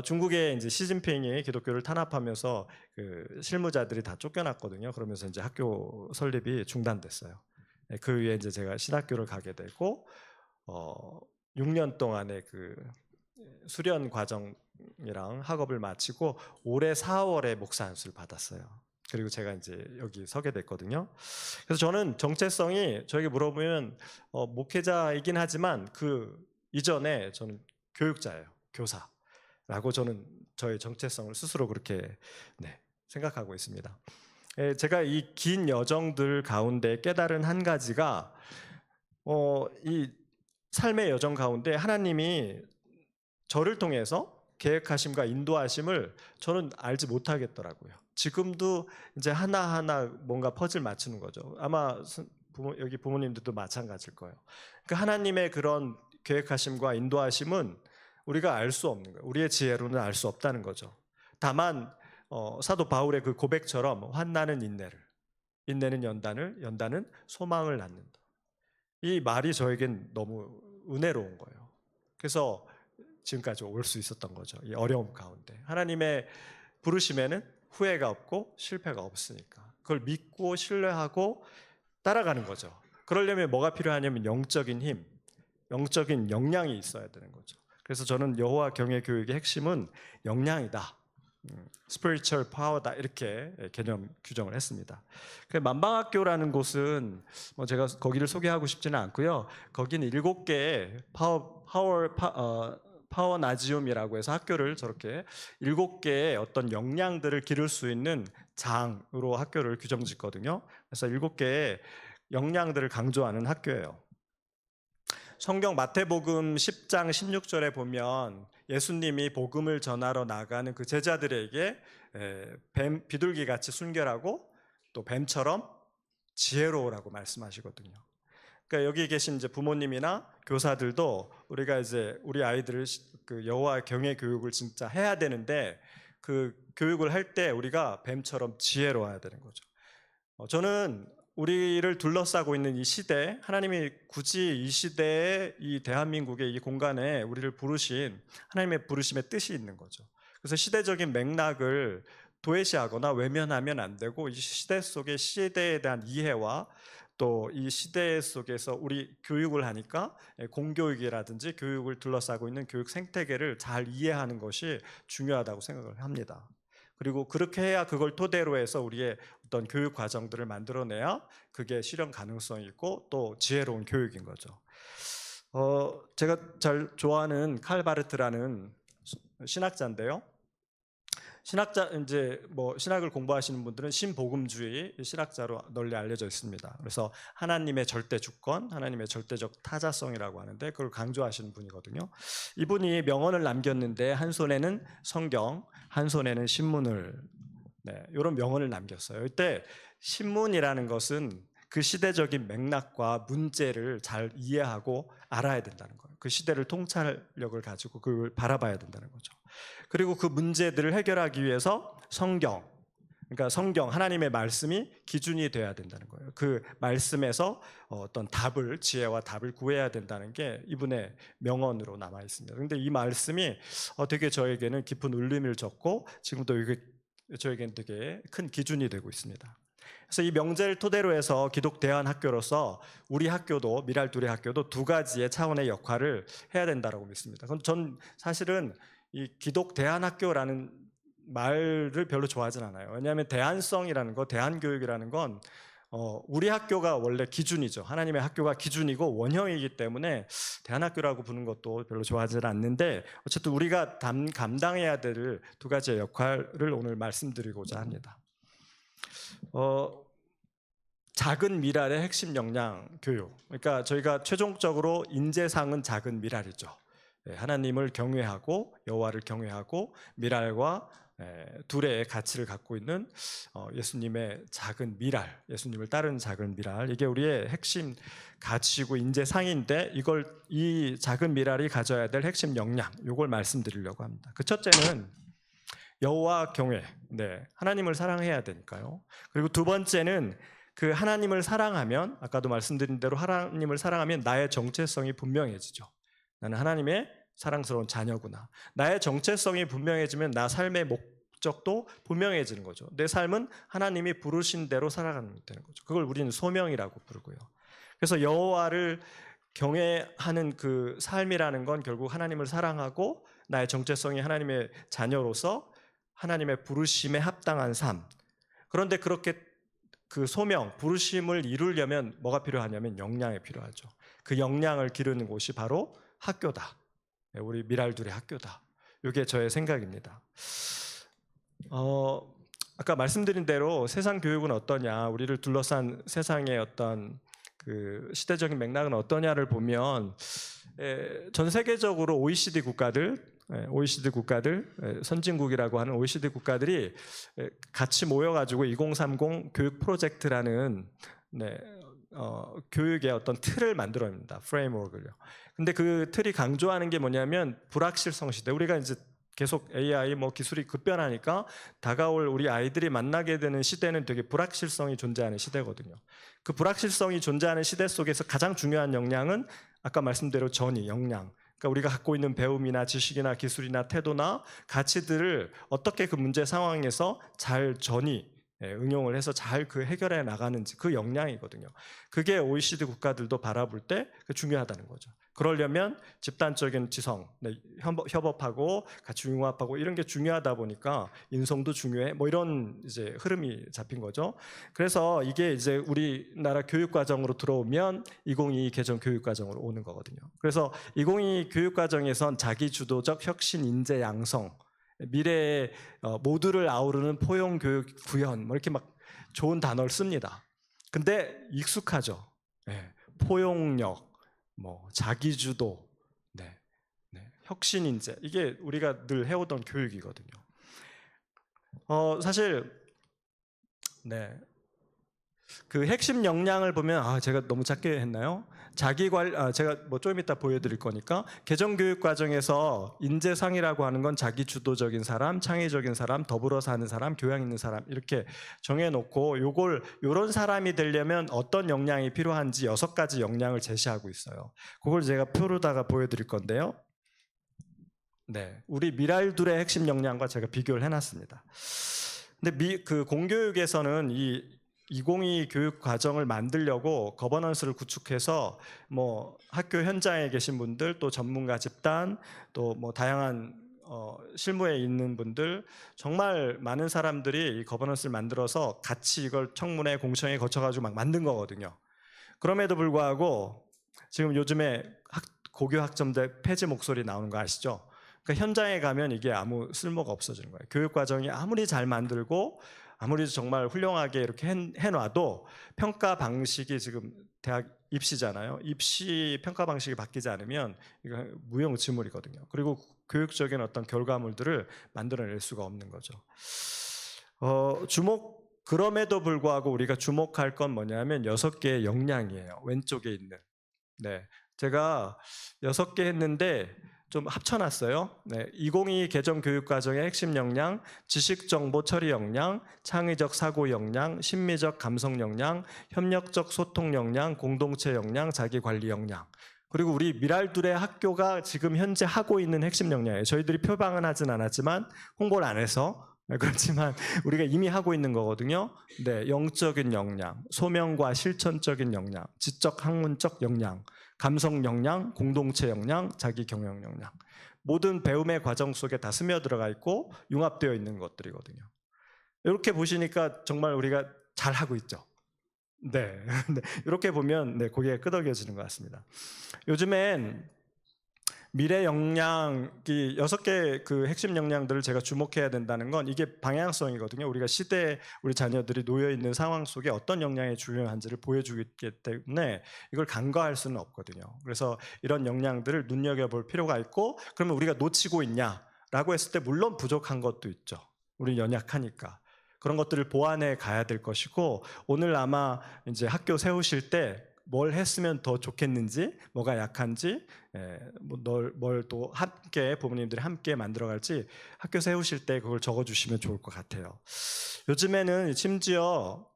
중국에 이제 시진핑이 기독교를 탄압하면서 그 실무자들이 다 쫓겨났거든요. 그러면서 이제 학교 설립이 중단됐어요. 그 위에 이제 제가 신학교를 가게 되고 6년 동안의 그 수련 과정이랑 학업을 마치고 올해 4월에 목사 안수를 받았어요. 그리고 제가 이제 여기 서게 됐거든요. 그래서 저는 정체성이 저에게 물어보면 목회자이긴 하지만 그 이전에 저는 교육자예요. 교사라고 저는 저의 정체성을 스스로 그렇게 생각하고 있습니다. 제가 이 긴 여정들 가운데 깨달은 한 가지가 이 삶의 여정 가운데 하나님이 저를 통해서 계획하심과 인도하심을 저는 알지 못하겠더라고요. 지금도 이제 하나하나 뭔가 퍼즐 맞추는 거죠. 아마 여기 부모님들도 마찬가지일 거예요. 그러니까 하나님의 그런 계획하심과 인도하심은 우리가 알 수 없는 거예요. 우리의 지혜로는 알 수 없다는 거죠. 다만 사도 바울의 그 고백처럼 환난은 인내를, 인내는 연단을, 연단은 소망을 낳는다. 이 말이 저에겐 너무 은혜로운 거예요. 그래서 지금까지 올 수 있었던 거죠. 이 어려움 가운데 하나님의 부르심에는 후회가 없고 실패가 없으니까 그걸 믿고 신뢰하고 따라가는 거죠. 그러려면 뭐가 필요하냐면 영적인 힘, 영적인 역량이 있어야 되는 거죠. 그래서 저는 여호와 경외 교육의 핵심은 역량이다, spiritual power다 이렇게 개념 규정을 했습니다. 만방학교라는 곳은 제가 거기를 소개하고 싶지는 않고요. 거기는 7개의 파워나지움이라고 해서 학교를 저렇게 7개의 어떤 역량들을 기를 수 있는 장으로 학교를 규정짓거든요. 그래서 7개의 역량들을 강조하는 학교예요. 성경 마태복음 10장 16절에 보면 예수님이 복음을 전하러 나가는 그 제자들에게 비둘기같이 순결하고 또 뱀처럼 지혜로우라고 말씀하시거든요. 그러니까 여기 계신 이제 부모님이나 교사들도 우리가 이제 우리 아이들을 그 여호와 경외 교육을 진짜 해야 되는데 그 교육을 할 때 우리가 뱀처럼 지혜로워야 되는 거죠. 저는 우리를 둘러싸고 있는 이 시대, 하나님이 굳이 이 시대에 이 대한민국의 이 공간에 우리를 부르신 하나님의 부르심의 뜻이 있는 거죠. 그래서 시대적인 맥락을 도외시하거나 외면하면 안 되고 이 시대 속의 시대에 대한 이해와 또 이 시대 속에서 우리 교육을 하니까 공교육이라든지 교육을 둘러싸고 있는 교육 생태계를 잘 이해하는 것이 중요하다고 생각을 합니다. 그리고 그렇게 해야 그걸 토대로 해서 우리의 어떤 교육 과정들을 만들어내야 그게 실현 가능성이 있고 또 지혜로운 교육인 거죠. 제가 잘 좋아하는 칼 바르트라는 신학자인데요. 이제 뭐 신학을 공부하시는 분들은 신복음주의 신학자로 널리 알려져 있습니다. 그래서 하나님의 절대 주권, 하나님의 절대적 타자성이라고 하는데 그걸 강조하시는 분이거든요. 이분이 명언을 남겼는데 한 손에는 성경, 한 손에는 신문을 이런 명언을 남겼어요. 이때 신문이라는 것은 그 시대적인 맥락과 문제를 잘 이해하고 알아야 된다는 거예요. 그 시대를 통찰력을 가지고 그걸 바라봐야 된다는 거죠. 그리고 그 문제들을 해결하기 위해서 성경, 그러니까 성경, 하나님의 말씀이 기준이 돼야 된다는 거예요. 그 말씀에서 어떤 답을, 지혜와 답을 구해야 된다는 게 이분의 명언으로 남아 있습니다. 그런데 이 말씀이 되게 저에게는 깊은 울림을 줬고 지금도 이게 저에게는 되게 큰 기준이 되고 있습니다. 그래서 이 명제를 토대로 해서 기독 대안학교로서 우리 학교도, 미랄둘의 학교도 두 가지의 차원의 역할을 해야 된다고 믿습니다. 그럼 전 사실은 이 기독 대안학교라는 말을 별로 좋아하진 않아요. 왜냐하면 대안성이라는 거, 대안교육이라는 건 우리 학교가 원래 기준이죠. 하나님의 학교가 기준이고 원형이기 때문에 대안학교라고 부르는 것도 별로 좋아하지 않는데 어쨌든 우리가 감당해야 될 두 가지의 역할을 오늘 말씀드리고자 합니다. 작은 미랄의 핵심 역량 교육. 그러니까 저희가 최종적으로 인재상은 작은 미랄이죠. 하나님을 경외하고 여호와를 경외하고 미랄과 둘의 가치를 갖고 있는 예수님의 작은 미랄, 예수님을 따르는 작은 미랄, 이게 우리의 핵심 가치고 인재상인데 이 작은 미랄이 가져야 될 핵심 역량, 이걸 말씀드리려고 합니다. 그 첫째는 여호와 경외, 하나님을 사랑해야 되니까요. 그리고 두 번째는 그 하나님을 사랑하면, 아까도 말씀드린 대로 하나님을 사랑하면 나의 정체성이 분명해지죠. 나는 하나님의 사랑스러운 자녀구나. 나의 정체성이 분명해지면 나 삶의 목적도 분명해지는 거죠. 내 삶은 하나님이 부르신 대로 살아가는 되는 거죠. 그걸 우리는 소명이라고 부르고요. 그래서 여호와를 경외하는 그 삶이라는 건 결국 하나님을 사랑하고 나의 정체성이 하나님의 자녀로서 하나님의 부르심에 합당한 삶. 그런데 그렇게 그 소명, 부르심을 이루려면 뭐가 필요하냐면 역량이 필요하죠. 그 역량을 기르는 곳이 바로 학교다. 우리 미랄둘의 학교다. 이게 저의 생각입니다. 아까 말씀드린 대로 세상 교육은 어떠냐, 우리를 둘러싼 세상의 어떤 그 시대적인 맥락은 어떠냐를 보면 전 세계적으로 OECD 국가들, 선진국이라고 하는 OECD 국가들이 같이 모여가지고 2030 교육 프로젝트라는 교육의 어떤 틀을 만들어냅니다. 프레임워크를요. 근데 그 틀이 강조하는 게 뭐냐면 불확실성 시대. 우리가 이제 계속 AI 기술이 급변하니까 다가올 우리 아이들이 만나게 되는 시대는 되게 불확실성이 존재하는 시대거든요. 그 불확실성이 존재하는 시대 속에서 가장 중요한 역량은 아까 말씀대로 역량. 그러니까 우리가 갖고 있는 배움이나 지식이나 기술이나 태도나 가치들을 어떻게 그 문제 상황에서 잘 응용을 해서 잘 그 해결해 나가는지, 그 역량이거든요. 그게 OECD 국가들도 바라볼 때 중요하다는 거죠. 그러려면 집단적인 지성, 협업하고 같이 융합하고 이런 게 중요하다 보니까 인성도 중요해. 이런 이제 흐름이 잡힌 거죠. 그래서 이게 이제 우리나라 교육 과정으로 들어오면 2022 개정 교육 과정으로 오는 거거든요. 그래서 2022 교육 과정에선 자기 주도적 혁신, 인재 양성, 미래의 모두를 아우르는 포용 교육 구현, 이렇게 막 좋은 단어를 씁니다. 근데 익숙하죠. 포용력, 자기주도, 혁신 인재, 이게 우리가 늘 해오던 교육이거든요. 사실 그 핵심 역량을 보면 제가 너무 작게 했나요? 제가 좀 이따 보여드릴 거니까 개정교육 과정에서 인재상이라고 하는 건 자기 주도적인 사람, 창의적인 사람, 더불어 사는 사람, 교양 있는 사람 이렇게 정해놓고 요런 사람이 되려면 어떤 역량이 필요한지 6가지 역량을 제시하고 있어요. 그걸 제가 표로다가 보여드릴 건데요. 우리 미랄둘의 핵심 역량과 제가 비교를 해놨습니다. 근데 그 공교육에서는 이 2022 교육 과정을 만들려고 거버넌스를 구축해서 학교 현장에 계신 분들, 또 전문가 집단, 또 다양한 실무에 있는 분들, 정말 많은 사람들이 이 거버넌스를 만들어서 같이 이걸 청문회, 공청회 거쳐가지고 막 만든 거거든요. 그럼에도 불구하고 지금 요즘에 고교 학점제 폐지 목소리 나오는 거 아시죠? 그러니까 현장에 가면 이게 아무 쓸모가 없어지는 거예요. 교육 과정이 아무리 잘 만들고 아무리 정말 훌륭하게 이렇게 해놔도 평가 방식이 지금 대학 입시잖아요. 입시 평가 방식이 바뀌지 않으면 이거 무용지물이거든요. 그리고 교육적인 어떤 결과물들을 만들어낼 수가 없는 거죠. 그럼에도 불구하고 우리가 주목할 건 뭐냐면 6개의 역량이에요. 왼쪽에 있는. 네, 제가 6개 했는데 좀 합쳐놨어요. 네, 2022 개정 교육과정의 핵심 역량, 지식정보 처리 역량, 창의적 사고 역량, 심미적 감성 역량, 협력적 소통 역량, 공동체 역량, 자기관리 역량. 그리고 우리 미랄둘의 학교가 지금 현재 하고 있는 핵심 역량이에요. 저희들이 표방은 하진 않았지만 홍보를 안 해서 그렇지만 우리가 이미 하고 있는 거거든요. 네, 영적인 역량, 소명과 실천적인 역량, 지적 학문적 역량, 감성 역량, 공동체 역량, 자기 경영 역량. 모든 배움의 과정 속에 다 스며들어가 있고 융합되어 있는 것들이거든요. 이렇게 보시니까 정말 우리가 잘 하고 있죠. 네, 이렇게 보면 네, 고개가 끄덕여지는 것 같습니다. 요즘엔 미래 역량이 6개 그 핵심 역량들을 제가 주목해야 된다는 건 이게 방향성이거든요. 우리가 시대에 우리 자녀들이 놓여 있는 상황 속에 어떤 역량이 중요한지를 보여주기 때문에 이걸 간과할 수는 없거든요. 그래서 이런 역량들을 눈여겨볼 필요가 있고, 그러면 우리가 놓치고 있냐라고 했을 때 물론 부족한 것도 있죠. 우리 연약하니까. 그런 것들을 보완해 가야 될 것이고, 오늘 아마 이제 학교 세우실 때 뭘 했으면 더 좋겠는지, 뭐가 약한지, 뭘 또 함께 부모님들이 함께 만들어갈지 학교 세우실 때 그걸 적어주시면 좋을 것 같아요. 요즘에는 심지어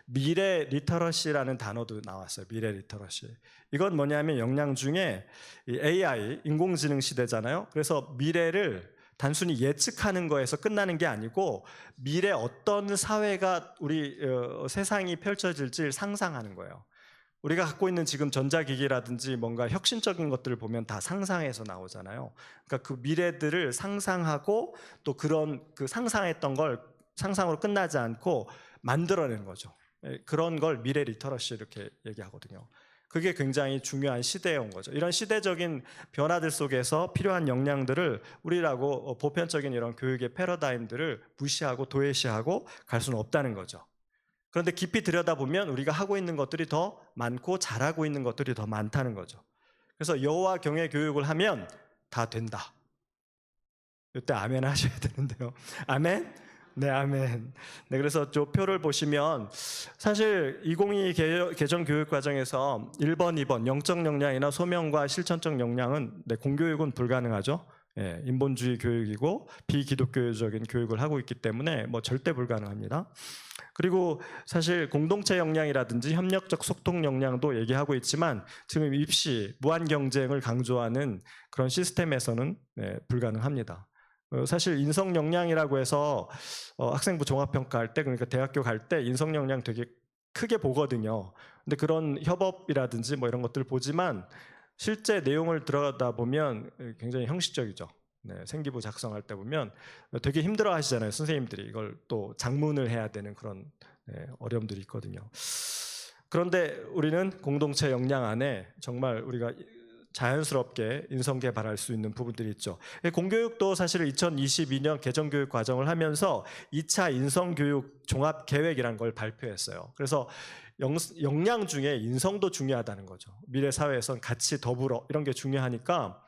미래 리터러시라는 단어도 나왔어요. 미래 리터러시. 이건 뭐냐면 역량 중에 AI, 인공지능 시대잖아요. 그래서 미래를 단순히 예측하는 거에서 끝나는 게 아니고 미래 어떤 사회가 우리 세상이 펼쳐질지 상상하는 거예요. 우리가 갖고 있는 지금 전자기기라든지 뭔가 혁신적인 것들을 보면 다 상상해서 나오잖아요. 그러니까 그 미래들을 상상하고 또 그런 그 상상했던 걸 상상으로 끝나지 않고 만들어내는 거죠. 그런 걸 미래 리터러시 이렇게 얘기하거든요. 그게 굉장히 중요한 시대에 온 거죠. 이런 시대적인 변화들 속에서 필요한 역량들을 우리라고 보편적인 이런 교육의 패러다임들을 무시하고 도외시하고 갈 수는 없다는 거죠. 그런데 깊이 들여다보면 우리가 하고 있는 것들이 더 많고 잘하고 있는 것들이 더 많다는 거죠. 그래서 여호와 경외 교육을 하면 다 된다. 이때 아멘 하셔야 되는데요. 아멘? 네, 아멘. 네, 그래서 저 표를 보시면 사실 2022 개정 교육 과정에서 1번, 2번 영적 역량이나 소명과 실천적 역량은 공교육은 불가능하죠. 예, 인본주의 교육이고 비기독교적인 교육을 하고 있기 때문에 절대 불가능합니다. 그리고 사실 공동체 역량이라든지 협력적 소통 역량도 얘기하고 있지만 지금 입시, 무한 경쟁을 강조하는 그런 시스템에서는 불가능합니다. 사실 인성 역량이라고 해서 학생부 종합평가할 때, 그러니까 대학교 갈 때 인성 역량 되게 크게 보거든요. 근데 그런 협업이라든지 이런 것들을 보지만 실제 내용을 들어가다 보면 굉장히 형식적이죠. 네, 생기부 작성할 때 보면 되게 힘들어 하시잖아요. 선생님들이 이걸 또 장문을 해야 되는 그런 어려움들이 있거든요. 그런데 우리는 공동체 역량 안에 정말 우리가 자연스럽게 인성 개발할 수 있는 부분들이 있죠. 공교육도 사실 2022년 개정교육 과정을 하면서 2차 인성교육 종합계획이라는 걸 발표했어요. 그래서 역량 중에 인성도 중요하다는 거죠. 미래 사회에선 같이 더불어 이런 게 중요하니까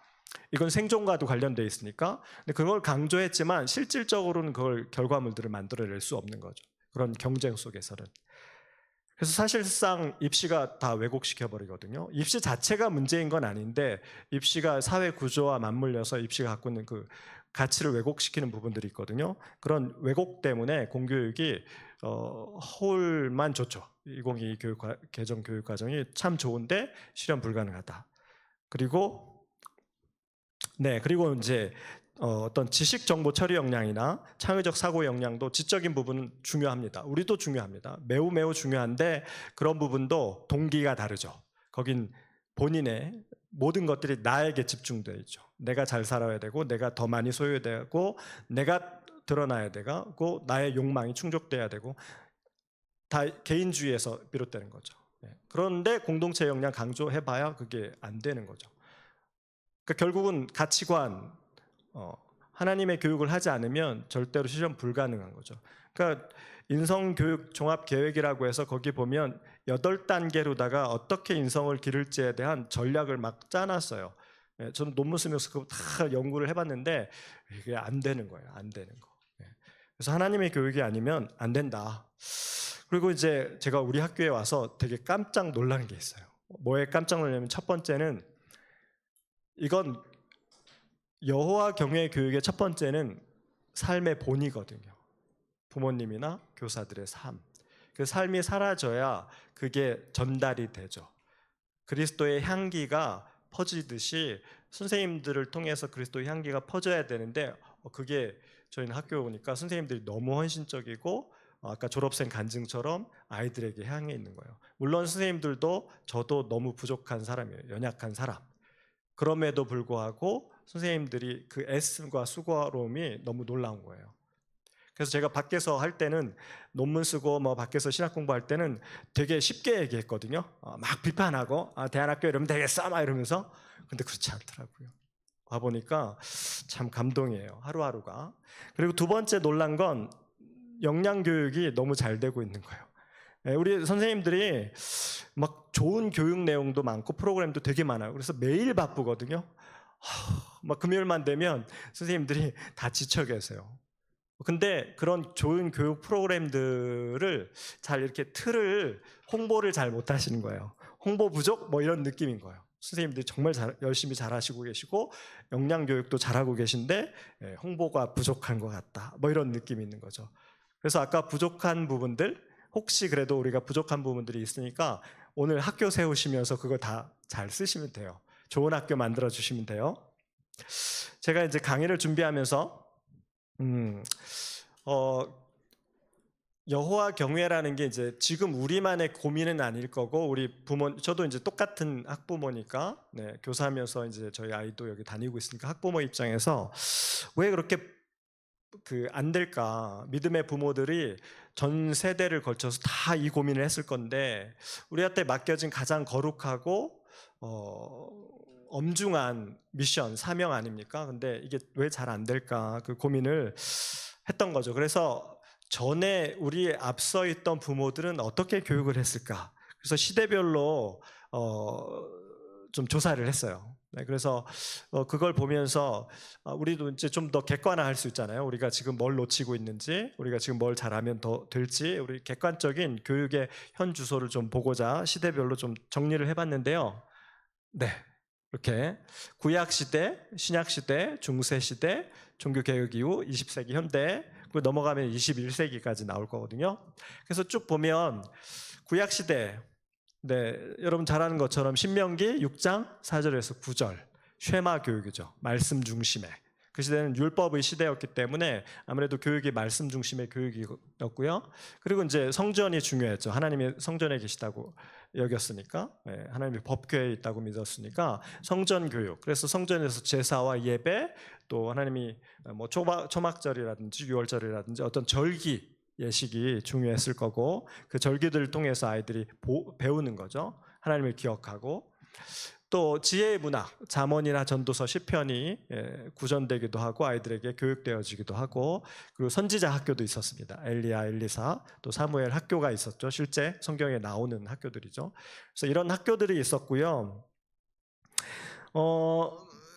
이건 생존과도 관련돼 있으니까. 근데 그걸 강조했지만 실질적으로는 그걸 결과물들을 만들어낼 수 없는 거죠. 그런 경쟁 속에서는. 그래서 사실상 입시가 다 왜곡시켜버리거든요. 입시 자체가 문제인 건 아닌데 입시가 사회 구조와 맞물려서 입시가 갖고 있는 그 가치를 왜곡시키는 부분들이 있거든요. 그런 왜곡 때문에 공교육이 허울만 좋죠. 2022 개정 교육 과정이 참 좋은데 실현 불가능하다. 그리고 이제 어떤 지식 정보 처리 역량이나 창의적 사고 역량도 지적인 부분은 중요합니다. 우리도 중요합니다. 매우 매우 중요한데 그런 부분도 동기가 다르죠. 거긴 본인의 모든 것들이 나에게 집중되어 있죠. 내가 잘 살아야 되고 내가 더 많이 소유되고 내가 드러나야 되고 나의 욕망이 충족돼야 되고 다 개인주의에서 비롯되는 거죠. 그런데 공동체 역량 강조해봐야 그게 안 되는 거죠. 그러니까 결국은 가치관, 하나님의 교육을 하지 않으면 절대로 실현 불가능한 거죠. 그러니까 인성교육 종합계획이라고 해서 거기 보면 8단계로다가 어떻게 인성을 기를지에 대한 전략을 막 짜놨어요. 저는 논문 쓰면서 그거 다 연구를 해봤는데 이게 안 되는 거예요. 안 되는 거. 그래서 하나님의 교육이 아니면 안 된다. 그리고 이제 제가 우리 학교에 와서 되게 깜짝 놀라는 게 있어요. 뭐에 깜짝 놀라냐면 첫 번째는 이건 여호와 경외 교육의 첫 번째는 삶의 본이거든요. 부모님이나 교사들의 삶. 그 삶이 사라져야 그게 전달이 되죠. 그리스도의 향기가 퍼지듯이 선생님들을 통해서 그리스도의 향기가 퍼져야 되는데 그게 저희는 학교에 오니까 선생님들이 너무 헌신적이고 아까 졸업생 간증처럼 아이들에게 향해 있는 거예요. 물론 선생님들도 저도 너무 부족한 사람이에요. 연약한 사람. 그럼에도 불구하고 선생님들이 그 애씀과 수고로움이 너무 놀라운 거예요. 그래서 제가 밖에서 할 때는 논문 쓰고 밖에서 신학 공부할 때는 되게 쉽게 얘기했거든요. 막 비판하고 대안학교 이러면 되겠어 막 이러면서. 근데 그렇지 않더라고요. 와보니까 참 감동이에요. 하루하루가. 그리고 두 번째 놀란 건 역량교육이 너무 잘 되고 있는 거예요. 우리 선생님들이 막 좋은 교육 내용도 많고 프로그램도 되게 많아요. 그래서 매일 바쁘거든요. 막 금요일만 되면 선생님들이 다 지쳐 계세요. 근데 그런 좋은 교육 프로그램들을 잘 이렇게 홍보를 잘 못하시는 거예요. 홍보 부족 이런 느낌인 거예요. 선생님들이 정말 열심히 잘하시고 계시고 역량교육도 잘하고 계신데 홍보가 부족한 것 같다. 이런 느낌이 있는 거죠. 그래서 아까 부족한 부분들, 혹시 그래도 우리가 부족한 부분들이 있으니까 오늘 학교 세우시면서 그거 다 잘 쓰시면 돼요. 좋은 학교 만들어 주시면 돼요. 제가 이제 강의를 준비하면서 여호와 경외라는 게 이제 지금 우리만의 고민은 아닐 거고 우리 저도 이제 똑같은 학부모니까 교사하면서 이제 저희 아이도 여기 다니고 있으니까 학부모 입장에서 왜 그렇게 안 될까? 믿음의 부모들이 전 세대를 걸쳐서 다 이 고민을 했을 건데 우리한테 맡겨진 가장 거룩하고 엄중한 미션, 사명 아닙니까? 근데 이게 왜 잘 안 될까? 그 고민을 했던 거죠. 그래서 전에 우리 앞서 있던 부모들은 어떻게 교육을 했을까? 그래서 시대별로 좀 조사를 했어요. 그래서 그걸 보면서 우리도 이제 좀 더 객관화할 수 있잖아요. 우리가 지금 뭘 놓치고 있는지, 우리가 지금 뭘 잘하면 더 될지, 우리 객관적인 교육의 현 주소를 좀 보고자 시대별로 좀 정리를 해봤는데요. 네, 이렇게 구약 시대, 신약 시대, 중세 시대, 종교 개혁 이후 20세기 현대, 그리고 넘어가면 21세기까지 나올 거거든요. 그래서 쭉 보면 구약 시대. 여러분 잘 아는 것처럼 신명기 6장 4절에서 9절 쉐마 교육이죠. 말씀 중심의. 그 시대는 율법의 시대였기 때문에 아무래도 교육이 말씀 중심의 교육이었고요. 그리고 이제 성전이 중요했죠. 하나님이 성전에 계시다고 여겼으니까, 하나님이 법궤에 있다고 믿었으니까 성전 교육. 그래서 성전에서 제사와 예배, 또 하나님이 초막절이라든지 유월절이라든지 어떤 절기 예식이 중요했을 거고 그 절기들을 통해서 아이들이 배우는 거죠. 하나님을 기억하고 또 지혜의 문학, 잠언이나 전도서, 시편이 구전되기도 하고 아이들에게 교육되어지기도 하고 그리고 선지자 학교도 있었습니다. 엘리야, 엘리사, 또 사무엘 학교가 있었죠. 실제 성경에 나오는 학교들이죠. 그래서 이런 학교들이 있었고요.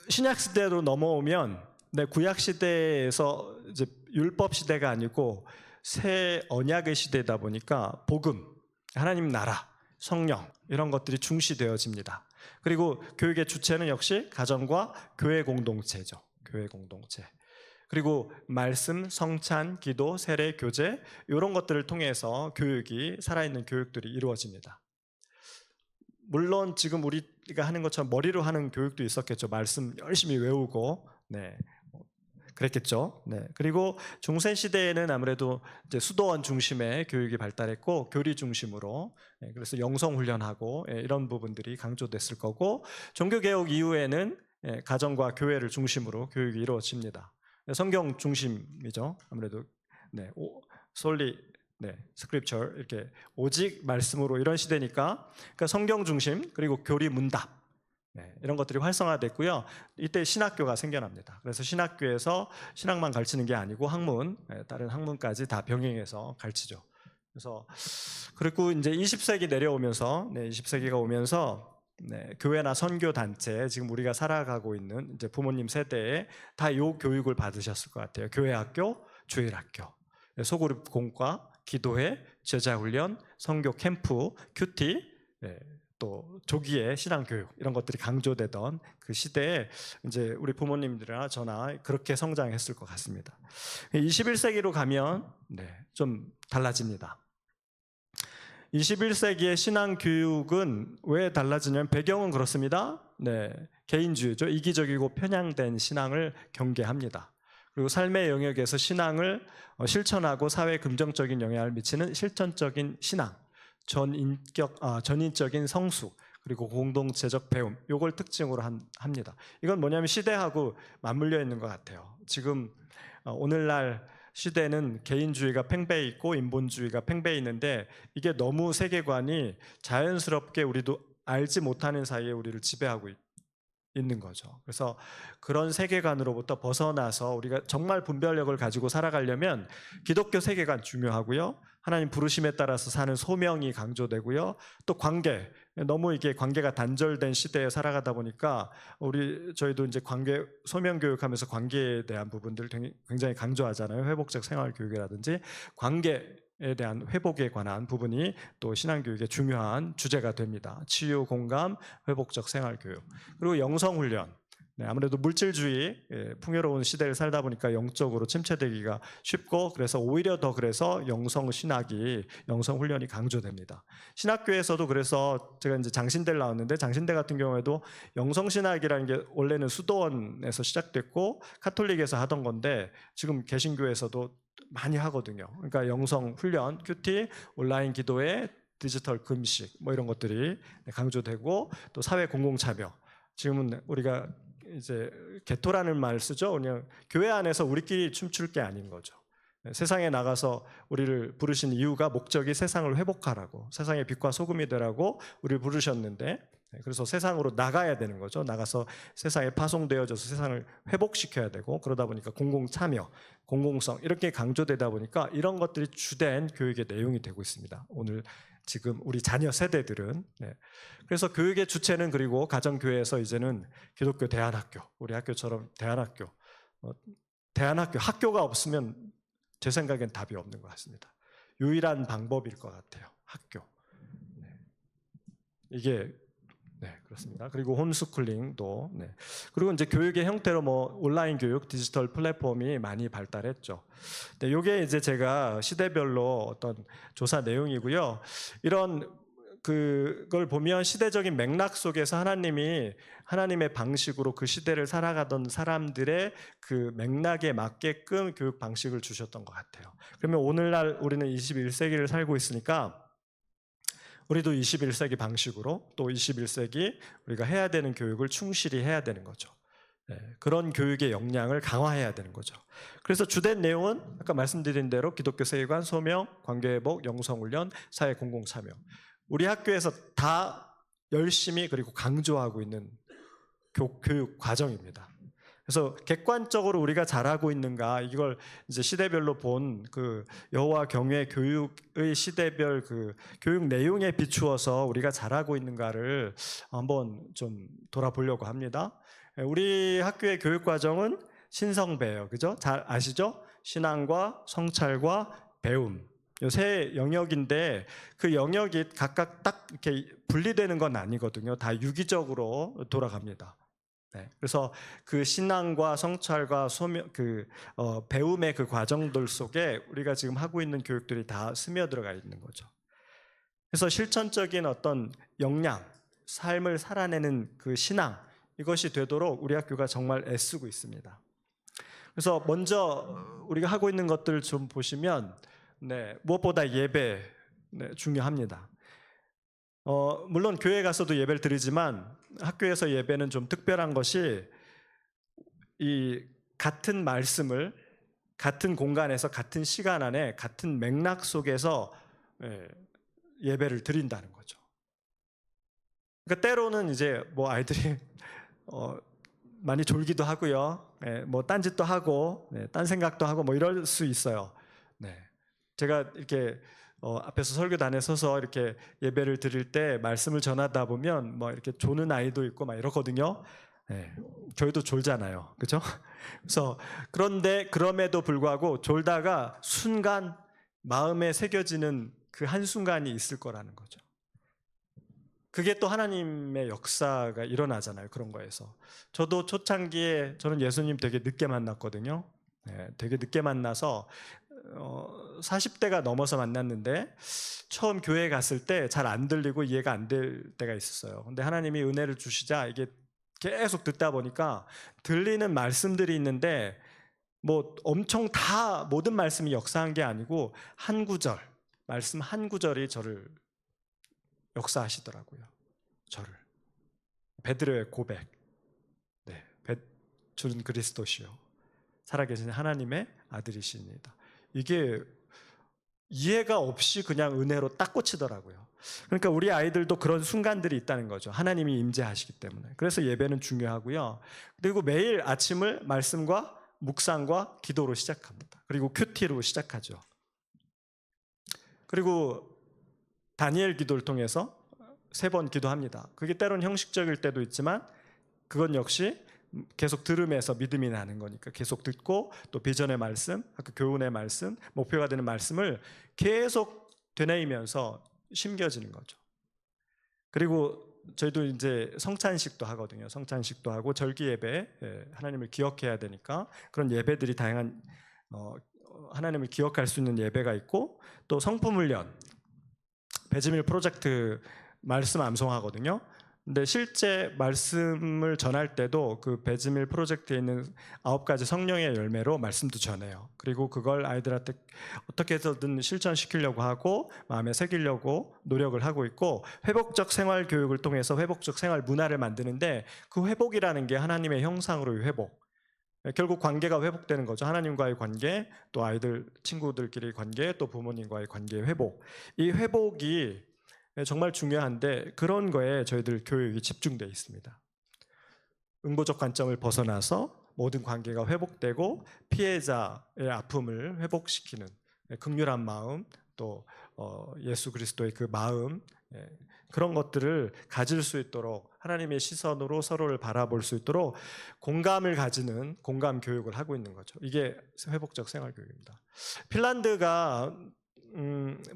신약 시대로 넘어오면 구약 시대에서 이제 율법 시대가 아니고 새 언약의 시대다 보니까 복음, 하나님 나라, 성령 이런 것들이 중시되어집니다. 그리고 교육의 주체는 역시 가정과 교회 공동체죠. 교회 공동체. 그리고 말씀, 성찬, 기도, 세례, 교제 이런 것들을 통해서 교육이 살아있는 교육들이 이루어집니다. 물론 지금 우리가 하는 것처럼 머리로 하는 교육도 있었겠죠. 말씀 열심히 외우고 그랬겠죠. 그리고 중세 시대에는 아무래도 이제 수도원 중심의 교육이 발달했고 교리 중심으로 그래서 영성 훈련하고 이런 부분들이 강조됐을 거고 종교 개혁 이후에는 가정과 교회를 중심으로 교육이 이루어집니다. 성경 중심이죠. 아무래도 솔리 스크립처 이렇게 오직 말씀으로 이런 시대니까 그러니까 성경 중심 그리고 교리 문답 네, 이런 것들이 활성화됐고요. 이때 신학교가 생겨납니다. 그래서 신학교에서 신학만 가르치는 게 아니고 학문, 다른 학문까지 다 병행해서 가르치죠. 그래서 그리고 이제 20세기 내려오면서, 20세기가 오면서 교회나 선교 단체, 지금 우리가 살아가고 있는 이제 부모님 세대에 다 요 교육을 받으셨을 것 같아요. 교회 학교, 주일 학교, 소그룹 공과, 기도회, 제자 훈련, 선교 캠프, 큐티, 또 조기의 신앙 교육, 이런 것들이 강조되던 그 시대에 이제 우리 부모님들이나 저나 그렇게 성장했을 것 같습니다. 21세기로 가면 좀 달라집니다. 21세기의 신앙 교육은 왜 달라지냐면 배경은 그렇습니다. 개인주의죠. 이기적이고 편향된 신앙을 경계합니다. 그리고 삶의 영역에서 신앙을 실천하고 사회에 긍정적인 영향을 미치는 실천적인 신앙, 전인적인 성숙, 그리고 공동체적 배움, 요걸 특징으로 합니다. 이건 뭐냐면 시대하고 맞물려 있는 것 같아요. 지금 오늘날 시대는 개인주의가 팽배해 있고 인본주의가 팽배해 있는데, 이게 너무 세계관이 자연스럽게 우리도 알지 못하는 사이에 우리를 지배하고 있는 거죠. 그래서 그런 세계관으로부터 벗어나서 우리가 정말 분별력을 가지고 살아가려면 기독교 세계관 중요하고요. 하나님 부르심에 따라서 사는 소명이 강조되고요. 또 관계, 너무 이게 관계가 단절된 시대에 살아가다 보니까 저희도 이제 관계 소명 교육하면서 관계에 대한 부분들 굉장히 강조하잖아요. 회복적 생활 교육이라든지 관계에 대한 회복에 관한 부분이 또 신앙교육의 중요한 주제가 됩니다. 치유, 공감, 회복적 생활 교육, 그리고 영성 훈련. 아무래도 물질주의, 풍요로운 시대를 살다 보니까 영적으로 침체되기가 쉽고, 그래서 오히려 더 그래서 영성 신학이, 영성 훈련이 강조됩니다. 신학교에서도 그래서 제가 이제 장신대를 나왔는데, 장신대 같은 경우에도 영성 신학이라는 게 원래는 수도원에서 시작됐고 카톨릭에서 하던 건데 지금 개신교에서도 많이 하거든요. 그러니까 영성 훈련, 큐티, 온라인 기도회, 디지털 금식, 뭐 이런 것들이 강조되고, 또 사회 공공 참여. 지금은 우리가 이제 개토라는 말 쓰죠. 그냥 교회 안에서 우리끼리 춤출 게 아닌 거죠. 세상에 나가서 우리를 부르신 이유가, 목적이 세상을 회복하라고, 세상의 빛과 소금이 되라고 우리를 부르셨는데, 그래서 세상으로 나가야 되는 거죠. 나가서 세상에 파송되어져서 세상을 회복시켜야 되고, 그러다 보니까 공공참여, 공공성 이렇게 강조되다 보니까 이런 것들이 주된 교육의 내용이 되고 있습니다. 오늘 지금 우리 자녀 세대들은. 그래서 교육의 주체는, 그리고 가정교회에서 이제는 기독교 대안학교, 우리 학교처럼 대안학교, 학교가 없으면 제 생각엔 답이 없는 것 같습니다. 유일한 방법일 것 같아요. 학교. 이게 그렇습니다. 그리고 홈스쿨링도. 그리고 이제 교육의 형태로 뭐 온라인 교육, 디지털 플랫폼이 많이 발달했죠. 이게 이제 제가 시대별로 어떤 조사 내용이고요. 이런 그걸 보면 시대적인 맥락 속에서 하나님의 방식으로 그 시대를 살아가던 사람들의 그 맥락에 맞게끔 교육 방식을 주셨던 것 같아요. 그러면 오늘날 우리는 21세기를 살고 있으니까 우리도 21세기 방식으로, 또 21세기 우리가 해야 되는 교육을 충실히 해야 되는 거죠. 그런 교육의 역량을 강화해야 되는 거죠. 그래서 주된 내용은 아까 말씀드린 대로 기독교 세계관, 소명, 관계회복, 영성훈련, 사회 공공참여. 우리 학교에서 다 열심히 그리고 강조하고 있는 교육 과정입니다. 그래서 객관적으로 우리가 잘하고 있는가, 이걸 이제 시대별로 본 그 여호와 경외 교육의 시대별 그 교육 내용에 비추어서 우리가 잘하고 있는가를 한번 좀 돌아보려고 합니다. 우리 학교의 교육 과정은 신성배예요, 그죠? 잘 아시죠? 신앙과 성찰과 배움, 이 세 영역인데 그 영역이 각각 딱 이렇게 분리되는 건 아니거든요. 다 유기적으로 돌아갑니다. 그래서 그 신앙과 성찰과 소명, 배움의 그 과정들 속에 우리가 지금 하고 있는 교육들이 다 스며들어가 있는 거죠. 그래서 실천적인 어떤 역량, 삶을 살아내는 그 신앙, 이것이 되도록 우리 학교가 정말 애쓰고 있습니다. 그래서 먼저 우리가 하고 있는 것들을 좀 보시면, 무엇보다 예배 중요합니다. 물론 교회 가서도 예배를 드리지만 학교에서 예배는 좀 특별한 것이, 이 같은 말씀을 같은 공간에서 같은 시간 안에 같은 맥락 속에서 예배를 드린다는 거죠. 그러니까 때로는 이제 뭐 아이들이 많이 졸기도 하고요. 뭐 딴짓도 하고, 딴 생각도 하고 뭐 이럴 수 있어요. 네. 제가 이렇게 앞에서 설교단에 서서 이렇게 예배를 드릴 때 말씀을 전하다 보면 뭐 이렇게 조는 아이도 있고 막 이러거든요. 네. 저희도 졸잖아요. 그렇죠? 그래서 그런데 그럼에도 불구하고 졸다가 순간 마음에 새겨지는 그 한순간이 있을 거라는 거죠. 그게 또 하나님의 역사가 일어나잖아요. 그런 거에서. 저도 초창기에 저는 예수님 되게 늦게 만났거든요. 네, 되게 늦게 만나서 40대가 넘어서 만났는데 처음 교회 갔을 때 잘 안 들리고 이해가 안 될 때가 있었어요. 근데 하나님이 은혜를 주시자 이게 계속 듣다 보니까 들리는 말씀들이 있는데 뭐 엄청 다 모든 말씀이 역사한 게 아니고 한 구절, 말씀 한 구절이 저를 역사하시더라고요. 저를. 베드로의 고백. 네, 주는 그리스도시요 살아계신 하나님의 아들이십니다. 이게 이해가 없이 그냥 은혜로 딱 꽂히더라고요. 그러니까 우리 아이들도 그런 순간들이 있다는 거죠. 하나님이 임재하시기 때문에. 그래서 예배는 중요하고요. 그리고 매일 아침을 말씀과 묵상과 기도로 시작합니다. 그리고 큐티로 시작하죠. 그리고 다니엘 기도를 통해서 3번 기도합니다. 그게 때론 형식적일 때도 있지만 그건 역시 계속 들으면서 믿음이 나는 거니까 계속 듣고 또 비전의 말씀, 아까 교훈의 말씀, 목표가 되는 말씀을 계속 되뇌이면서 심겨지는 거죠. 그리고 저희도 이제 성찬식도 하거든요. 성찬식도 하고 절기 예배, 하나님을 기억해야 되니까 그런 예배들이 다양한 하나님을 기억할 수 있는 예배가 있고 또 성품 훈련, 배즈밀 프로젝트 말씀 암송하거든요. 근데 실제 말씀을 전할 때도 그 배즈밀 프로젝트에 있는 9가지 성령의 열매로 말씀도 전해요. 그리고 그걸 아이들한테 어떻게 해서든 실천시키려고 하고 마음에 새기려고 노력을 하고 있고 회복적 생활 교육을 통해서 회복적 생활 문화를 만드는데 그 회복이라는 게 하나님의 형상으로의 회복. 결국 관계가 회복되는 거죠. 하나님과의 관계, 또 아이들, 친구들끼리의 관계, 또 부모님과의 관계의 회복. 이 회복이 정말 중요한데 그런 거에 저희들 교육이 집중되어 있습니다. 응보적 관점을 벗어나서 모든 관계가 회복되고 피해자의 아픔을 회복시키는 긍휼한 마음, 또 예수 그리스도의 그 마음, 그런 것들을 가질 수 있도록 하나님의 시선으로 서로를 바라볼 수 있도록 공감을 가지는 공감 교육을 하고 있는 거죠. 이게 회복적 생활 교육입니다. 핀란드가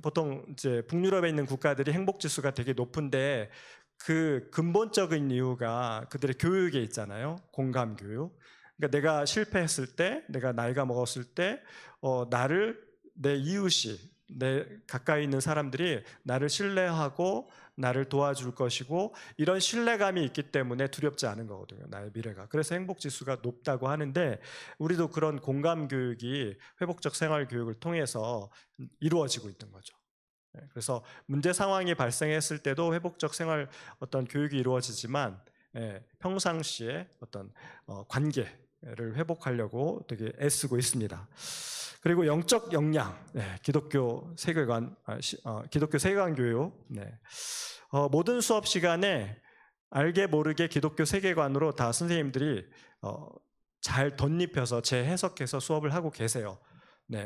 보통 이제 북유럽에 있는 국가들이 행복 지수가 되게 높은데 그 근본적인 이유가 그들의 교육에 있잖아요. 공감 교육. 그러니까 내가 실패했을 때, 내가 나이가 먹었을 때, 나를 내 이웃이, 내 가까이 있는 사람들이 나를 신뢰하고 나를 도와줄 것이고 이런 신뢰감이 있기 때문에 두렵지 않은 거거든요. 나의 미래가. 그래서 행복 지수가 높다고 하는데 우리도 그런 공감 교육이 회복적 생활 교육을 통해서 이루어지고 있는 거죠. 그래서 문제 상황이 발생했을 때도 회복적 생활 어떤 교육이 이루어지지만 평상시에 어떤 관계를 회복하려고 되게 애쓰고 있습니다. 그리고 영적 역량, 기독교 세계관, 기독교 세계관 교육. 모든 수업 시간에 알게 모르게 기독교 세계관으로 다 선생님들이 잘 덧입혀서 재해석해서 수업을 하고 계세요.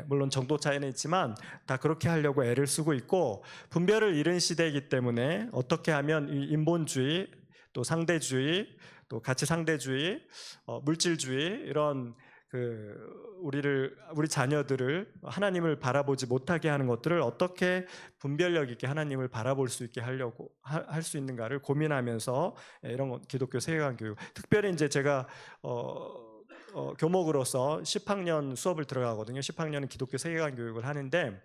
물론 정도 차이는 있지만 다 그렇게 하려고 애를 쓰고 있고 분별을 잃은 시대이기 때문에 어떻게 하면 이 인본주의, 또 상대주의, 또 가치 상대주의, 물질주의 이런 우리 자녀들을 하나님을 바라보지 못하게 하는 것들을 어떻게 분별력 있게 하나님을 바라볼 수 있게 하려고 할 수 있는가를 고민하면서 이런 기독교 세계관 교육, 특별히 이제 제가 교목으로서 10학년 수업을 들어가거든요. 10학년은 기독교 세계관 교육을 하는데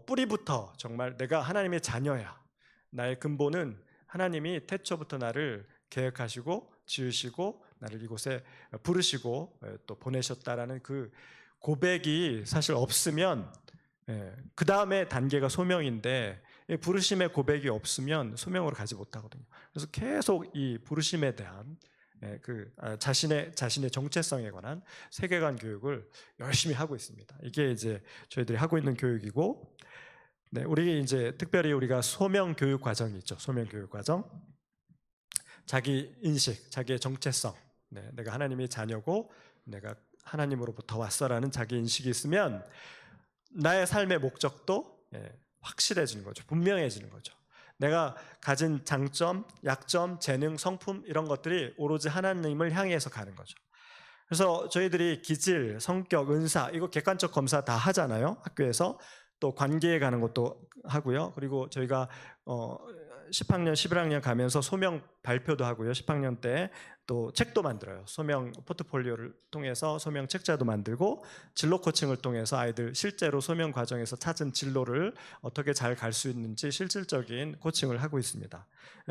뿌리부터 정말 내가 하나님의 자녀야. 나의 근본은 하나님이 태초부터 나를 계획하시고 지으시고 나를 이곳에 부르시고 또 보내셨다라는 그 고백이 사실 없으면 그 다음에 단계가 소명인데 부르심의 고백이 없으면 소명으로 가지 못하거든요. 그래서 계속 이 부르심에 대한 자신의 정체성에 관한 세계관 교육을 열심히 하고 있습니다. 이게 이제 저희들이 하고 있는 교육이고 네, 우리 이제 특별히 우리가 소명 교육 과정이 있죠. 소명 교육 과정. 자기 인식, 자기의 정체성. 네, 내가 하나님의 자녀고 내가 하나님으로부터 왔어라는 자기 인식이 있으면 나의 삶의 목적도 확실해지는 거죠. 분명해지는 거죠. 내가 가진 장점, 약점, 재능, 성품 이런 것들이 오로지 하나님을 향해서 가는 거죠. 그래서 저희들이 기질, 성격, 은사 이거 객관적 검사 다 하잖아요. 학교에서. 또 관계에 가는 것도 하고요. 그리고 저희가 10학년, 11학년 가면서 소명 발표도 하고요. 10학년 때 또 책도 만들어요. 소명 포트폴리오를 통해서 소명 책자도 만들고 진로 코칭을 통해서 아이들 실제로 소명 과정에서 찾은 진로를 어떻게 잘 갈 수 있는지 실질적인 코칭을 하고 있습니다.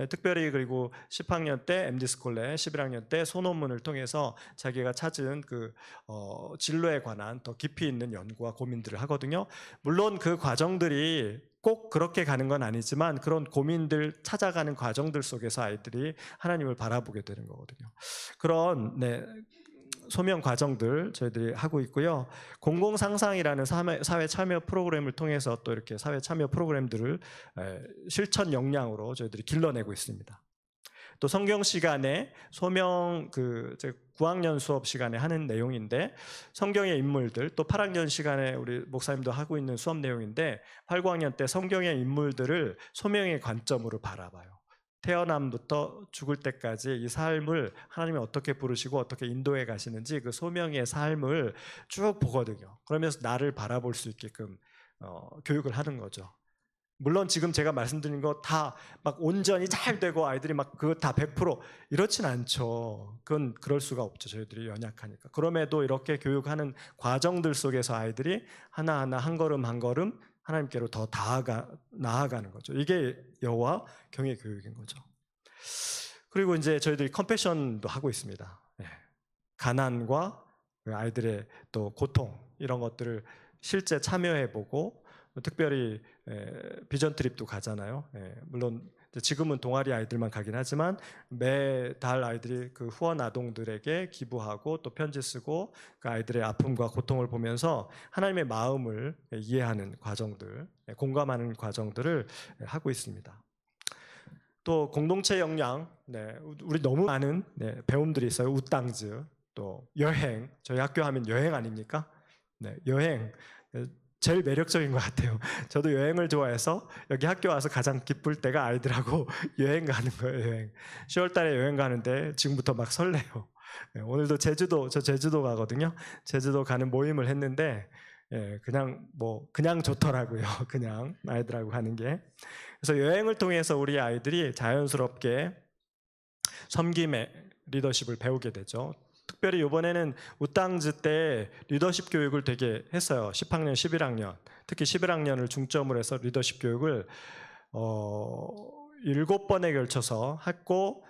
특별히 그리고 10학년 때 MD스콜레, 11학년 때 소논문을 통해서 자기가 찾은 그 진로에 관한 더 깊이 있는 연구와 고민들을 하거든요. 물론 그 과정들이 꼭 그렇게 가는 건 아니지만 그런 고민들 찾아가는 과정들 속에서 아이들이 하나님을 바라보게 되는 거거든요. 그런 소명 과정들 저희들이 하고 있고요. 공공상상이라는 사회 참여 프로그램을 통해서 또 이렇게 사회 참여 프로그램들을 실천 역량으로 저희들이 길러내고 있습니다. 또 성경 시간에 소명 9학년 수업 시간에 하는 내용인데 성경의 인물들 또 8학년 시간에 우리 목사님도 하고 있는 수업 내용인데 8, 9학년 때 성경의 인물들을 소명의 관점으로 바라봐요. 태어남부터 죽을 때까지 이 삶을 하나님이 어떻게 부르시고 어떻게 인도해 가시는지 그 소명의 삶을 쭉 보거든요. 그러면서 나를 바라볼 수 있게끔 교육을 하는 거죠. 물론 지금 제가 말씀드린 거 다 막 온전히 잘 되고 아이들이 막 그거 다 100% 이렇진 않죠. 그건 그럴 수가 없죠. 저희들이 연약하니까. 그럼에도 이렇게 교육하는 과정들 속에서 아이들이 하나하나 한 걸음 한 걸음 하나님께로 더 나아가는 거죠. 이게 여호와 경외 교육인 거죠. 그리고 이제 저희들이 컴패션도 하고 있습니다. 가난과 아이들의 또 고통 이런 것들을 실제 참여해보고 특별히 비전 트립도 가잖아요. 물론 지금은 동아리 아이들만 가긴 하지만 매달 아이들이 그 후원 아동들에게 기부하고 또 편지 쓰고 그 아이들의 아픔과 고통을 보면서 하나님의 마음을 이해하는 과정들, 공감하는 과정들을 하고 있습니다. 또 공동체 역량, 우리 너무 많은 배움들이 있어요. 우땅즈, 또 여행, 저희 학교 하면 여행 아닙니까? 여행. 제일 매력적인 것 같아요. 저도 여행을 좋아해서 여기 학교 와서 가장 기쁠 때가 아이들하고 여행 가는 거예요. 여행. 10월 달에 여행 가는데 지금부터 막 설레요. 오늘도 저 제주도 가거든요. 제주도 가는 모임을 했는데 그냥 좋더라고요. 그냥 아이들하고 가는 게. 그래서 여행을 통해서 우리 아이들이 자연스럽게 섬김의 리더십을 배우게 되죠. 특별히 이번에는 우땅즈 때 리더십 교육을 되게 했어요. 10학년, 11학년. 특히 11학년을 중점으로 해서 리더십 교육을 7번에 걸쳐서 했고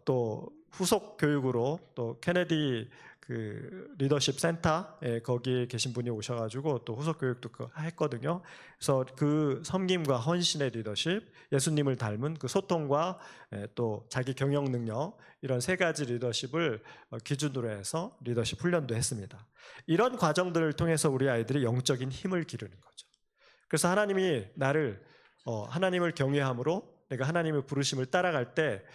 또 후속 교육으로 또 케네디 그 리더십 센터에 거기에 계신 분이 오셔가지고 또 후속 교육도 했거든요. 그래서 그 섬김과 헌신의 리더십, 예수님을 닮은 그 소통과 또 자기 경영 능력 이런 3가지 리더십을 기준으로 해서 리더십 훈련도 했습니다. 이런 과정들을 통해서 우리 아이들이 영적인 힘을 기르는 거죠. 그래서 하나님이 나를 하나님을 경외함으로 내가 하나님의 부르심을 따라갈 때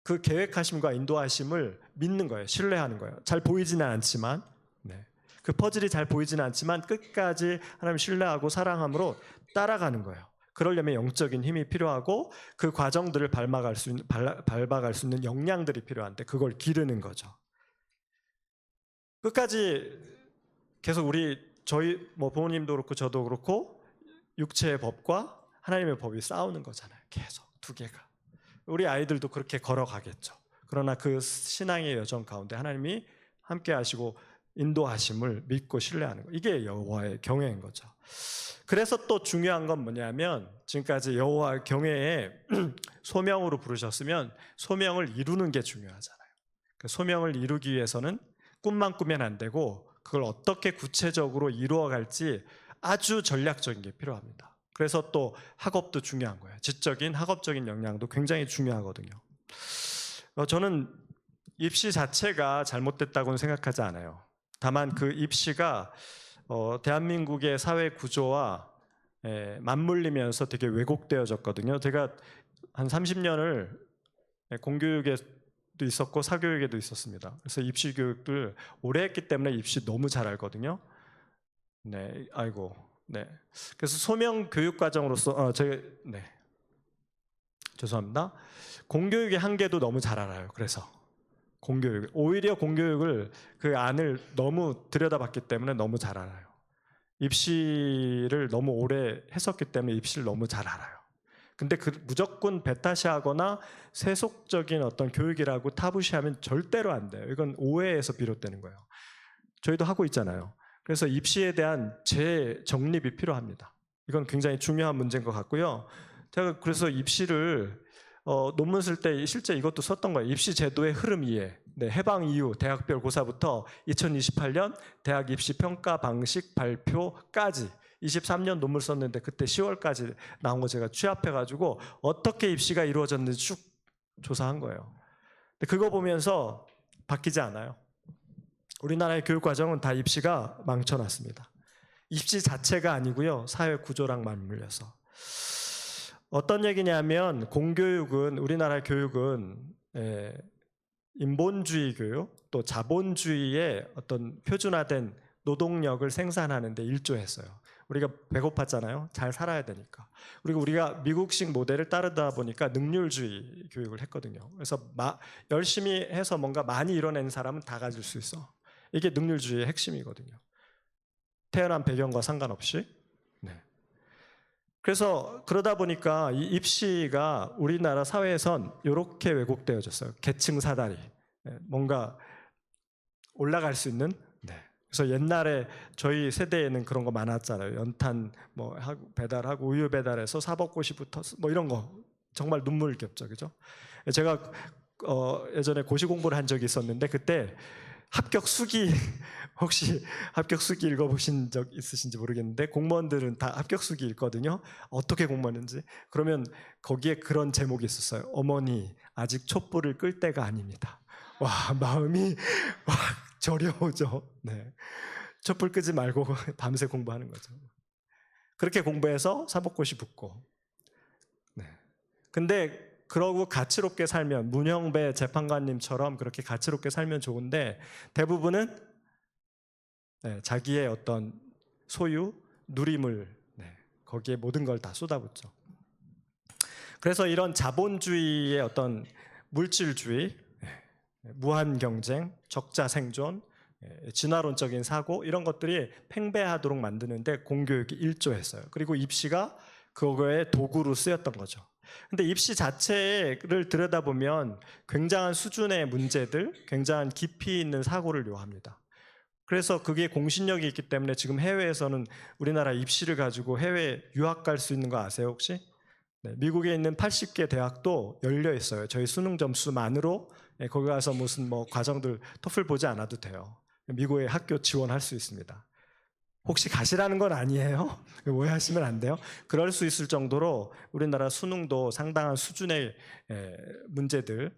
그 계획하심과 인도하심을 믿는 거예요. 신뢰하는 거예요. 잘 보이지는 않지만 그 퍼즐이 잘 보이지는 않지만 끝까지 하나님 신뢰하고 사랑함으로 따라가는 거예요. 그러려면 영적인 힘이 필요하고 그 과정들을 밟아갈 수 있는 역량들이 필요한데 그걸 기르는 거죠. 끝까지 계속 저희 부모님도 그렇고 저도 그렇고 육체의 법과 하나님의 법이 싸우는 거잖아요. 계속 2개가. 우리 아이들도 그렇게 걸어가겠죠. 그러나 그 신앙의 여정 가운데 하나님이 함께 하시고 인도하심을 믿고 신뢰하는 거. 이게 여호와의 경외인 거죠. 그래서 또 중요한 건 뭐냐면 지금까지 여호와 경외에 소명으로 부르셨으면 소명을 이루는 게 중요하잖아요. 그 소명을 이루기 위해서는 꿈만 꾸면 안 되고 그걸 어떻게 구체적으로 이루어갈지 아주 전략적인 게 필요합니다. 그래서 또 학업도 중요한 거예요. 지적인 학업적인 역량도 굉장히 중요하거든요. 저는 입시 자체가 잘못됐다고는 생각하지 않아요. 다만 그 입시가 대한민국의 사회 구조와 맞물리면서 되게 왜곡되어졌거든요. 제가 한 30년을 공교육에도 있었고 사교육에도 있었습니다. 그래서 입시 교육들 오래 했기 때문에 입시 너무 잘 알거든요. 네, 아이고, 네. 그래서 소명 교육 과정으로서 죄송합니다. 공교육의 한계도 너무 잘 알아요. 그래서 오히려 공교육을 그 안을 너무 들여다봤기 때문에 너무 잘 알아요. 입시를 너무 오래 했었기 때문에 입시를 너무 잘 알아요. 근데 무조건 배타시하거나 세속적인 어떤 교육이라고 타부시하면 절대로 안 돼요. 이건 오해에서 비롯되는 거예요. 저희도 하고 있잖아요. 그래서 입시에 대한 재정립이 필요합니다. 이건 굉장히 중요한 문제인 것 같고요. 제가 그래서 입시를 논문 쓸 때 실제 이것도 썼던 거예요. 입시 제도의 흐름 이해. 네, 해방 이후 대학별 고사부터 2028년 대학 입시 평가 방식 발표까지 23년 논문 썼는데 그때 10월까지 나온 거 제가 취합해가지고 어떻게 입시가 이루어졌는지 쭉 조사한 거예요. 근데 그거 보면서 바뀌지 않아요. 우리나라의 교육 과정은 다 입시가 망쳐놨습니다. 입시 자체가 아니고요, 사회 구조랑 맞물려서. 어떤 얘기냐면 공교육은 우리나라 교육은 인본주의 교육 또 자본주의의 어떤 표준화된 노동력을 생산하는 데 일조했어요. 우리가 배고팠잖아요. 잘 살아야 되니까. 그리고 우리가 미국식 모델을 따르다 보니까 능률주의 교육을 했거든요. 그래서 열심히 해서 뭔가 많이 이뤄낸 사람은 다 가질 수 있어. 이게 능률주의의 핵심이거든요. 태어난 배경과 상관없이. 네. 그래서 그러다 보니까 이 입시가 우리나라 사회에선 이렇게 왜곡되어졌어요. 계층 사다리. 뭔가 올라갈 수 있는. 네. 그래서 옛날에 저희 세대에는 그런 거 많았잖아요. 연탄 뭐 하고 배달하고 우유 배달해서 사법고시부터 뭐 이런 거 정말 눈물겹죠, 그죠? 제가 예전에 고시 공부를 한 적이 있었는데 그때 합격 수기 혹시 합격 수기 읽어보신 적 있으신지 모르겠는데 공무원들은 다 합격 수기 읽거든요. 어떻게 공부하는지. 그러면 거기에 그런 제목이 있었어요. 어머니 아직 촛불을 끌 때가 아닙니다. 와, 마음이 와 저려오죠. 네, 촛불 끄지 말고 밤새 공부하는 거죠. 그렇게 공부해서 사법고시 붙고. 네. 근데 그러고 가치롭게 살면 문형배 재판관님처럼 그렇게 가치롭게 살면 좋은데 대부분은 자기의 어떤 소유, 누림을 거기에 모든 걸 다 쏟아붓죠. 그래서 이런 자본주의의 어떤 물질주의, 무한 경쟁, 적자 생존, 진화론적인 사고 이런 것들이 팽배하도록 만드는데 공교육이 일조했어요. 그리고 입시가 그거의 도구로 쓰였던 거죠. 근데 입시 자체를 들여다보면 굉장한 수준의 문제들, 굉장한 깊이 있는 사고를 요합니다. 그래서 그게 공신력이 있기 때문에 지금 해외에서는 우리나라 입시를 가지고 해외 유학 갈 수 있는 거 아세요 혹시? 네, 미국에 있는 80개 대학도 열려 있어요. 저희 수능 점수만으로 거기 가서 무슨 뭐 과정들 토플 보지 않아도 돼요. 미국에 학교 지원할 수 있습니다. 혹시 가시라는 건 아니에요. 오해하시면 안 돼요. 그럴 수 있을 정도로 우리나라 수능도 상당한 수준의 문제들,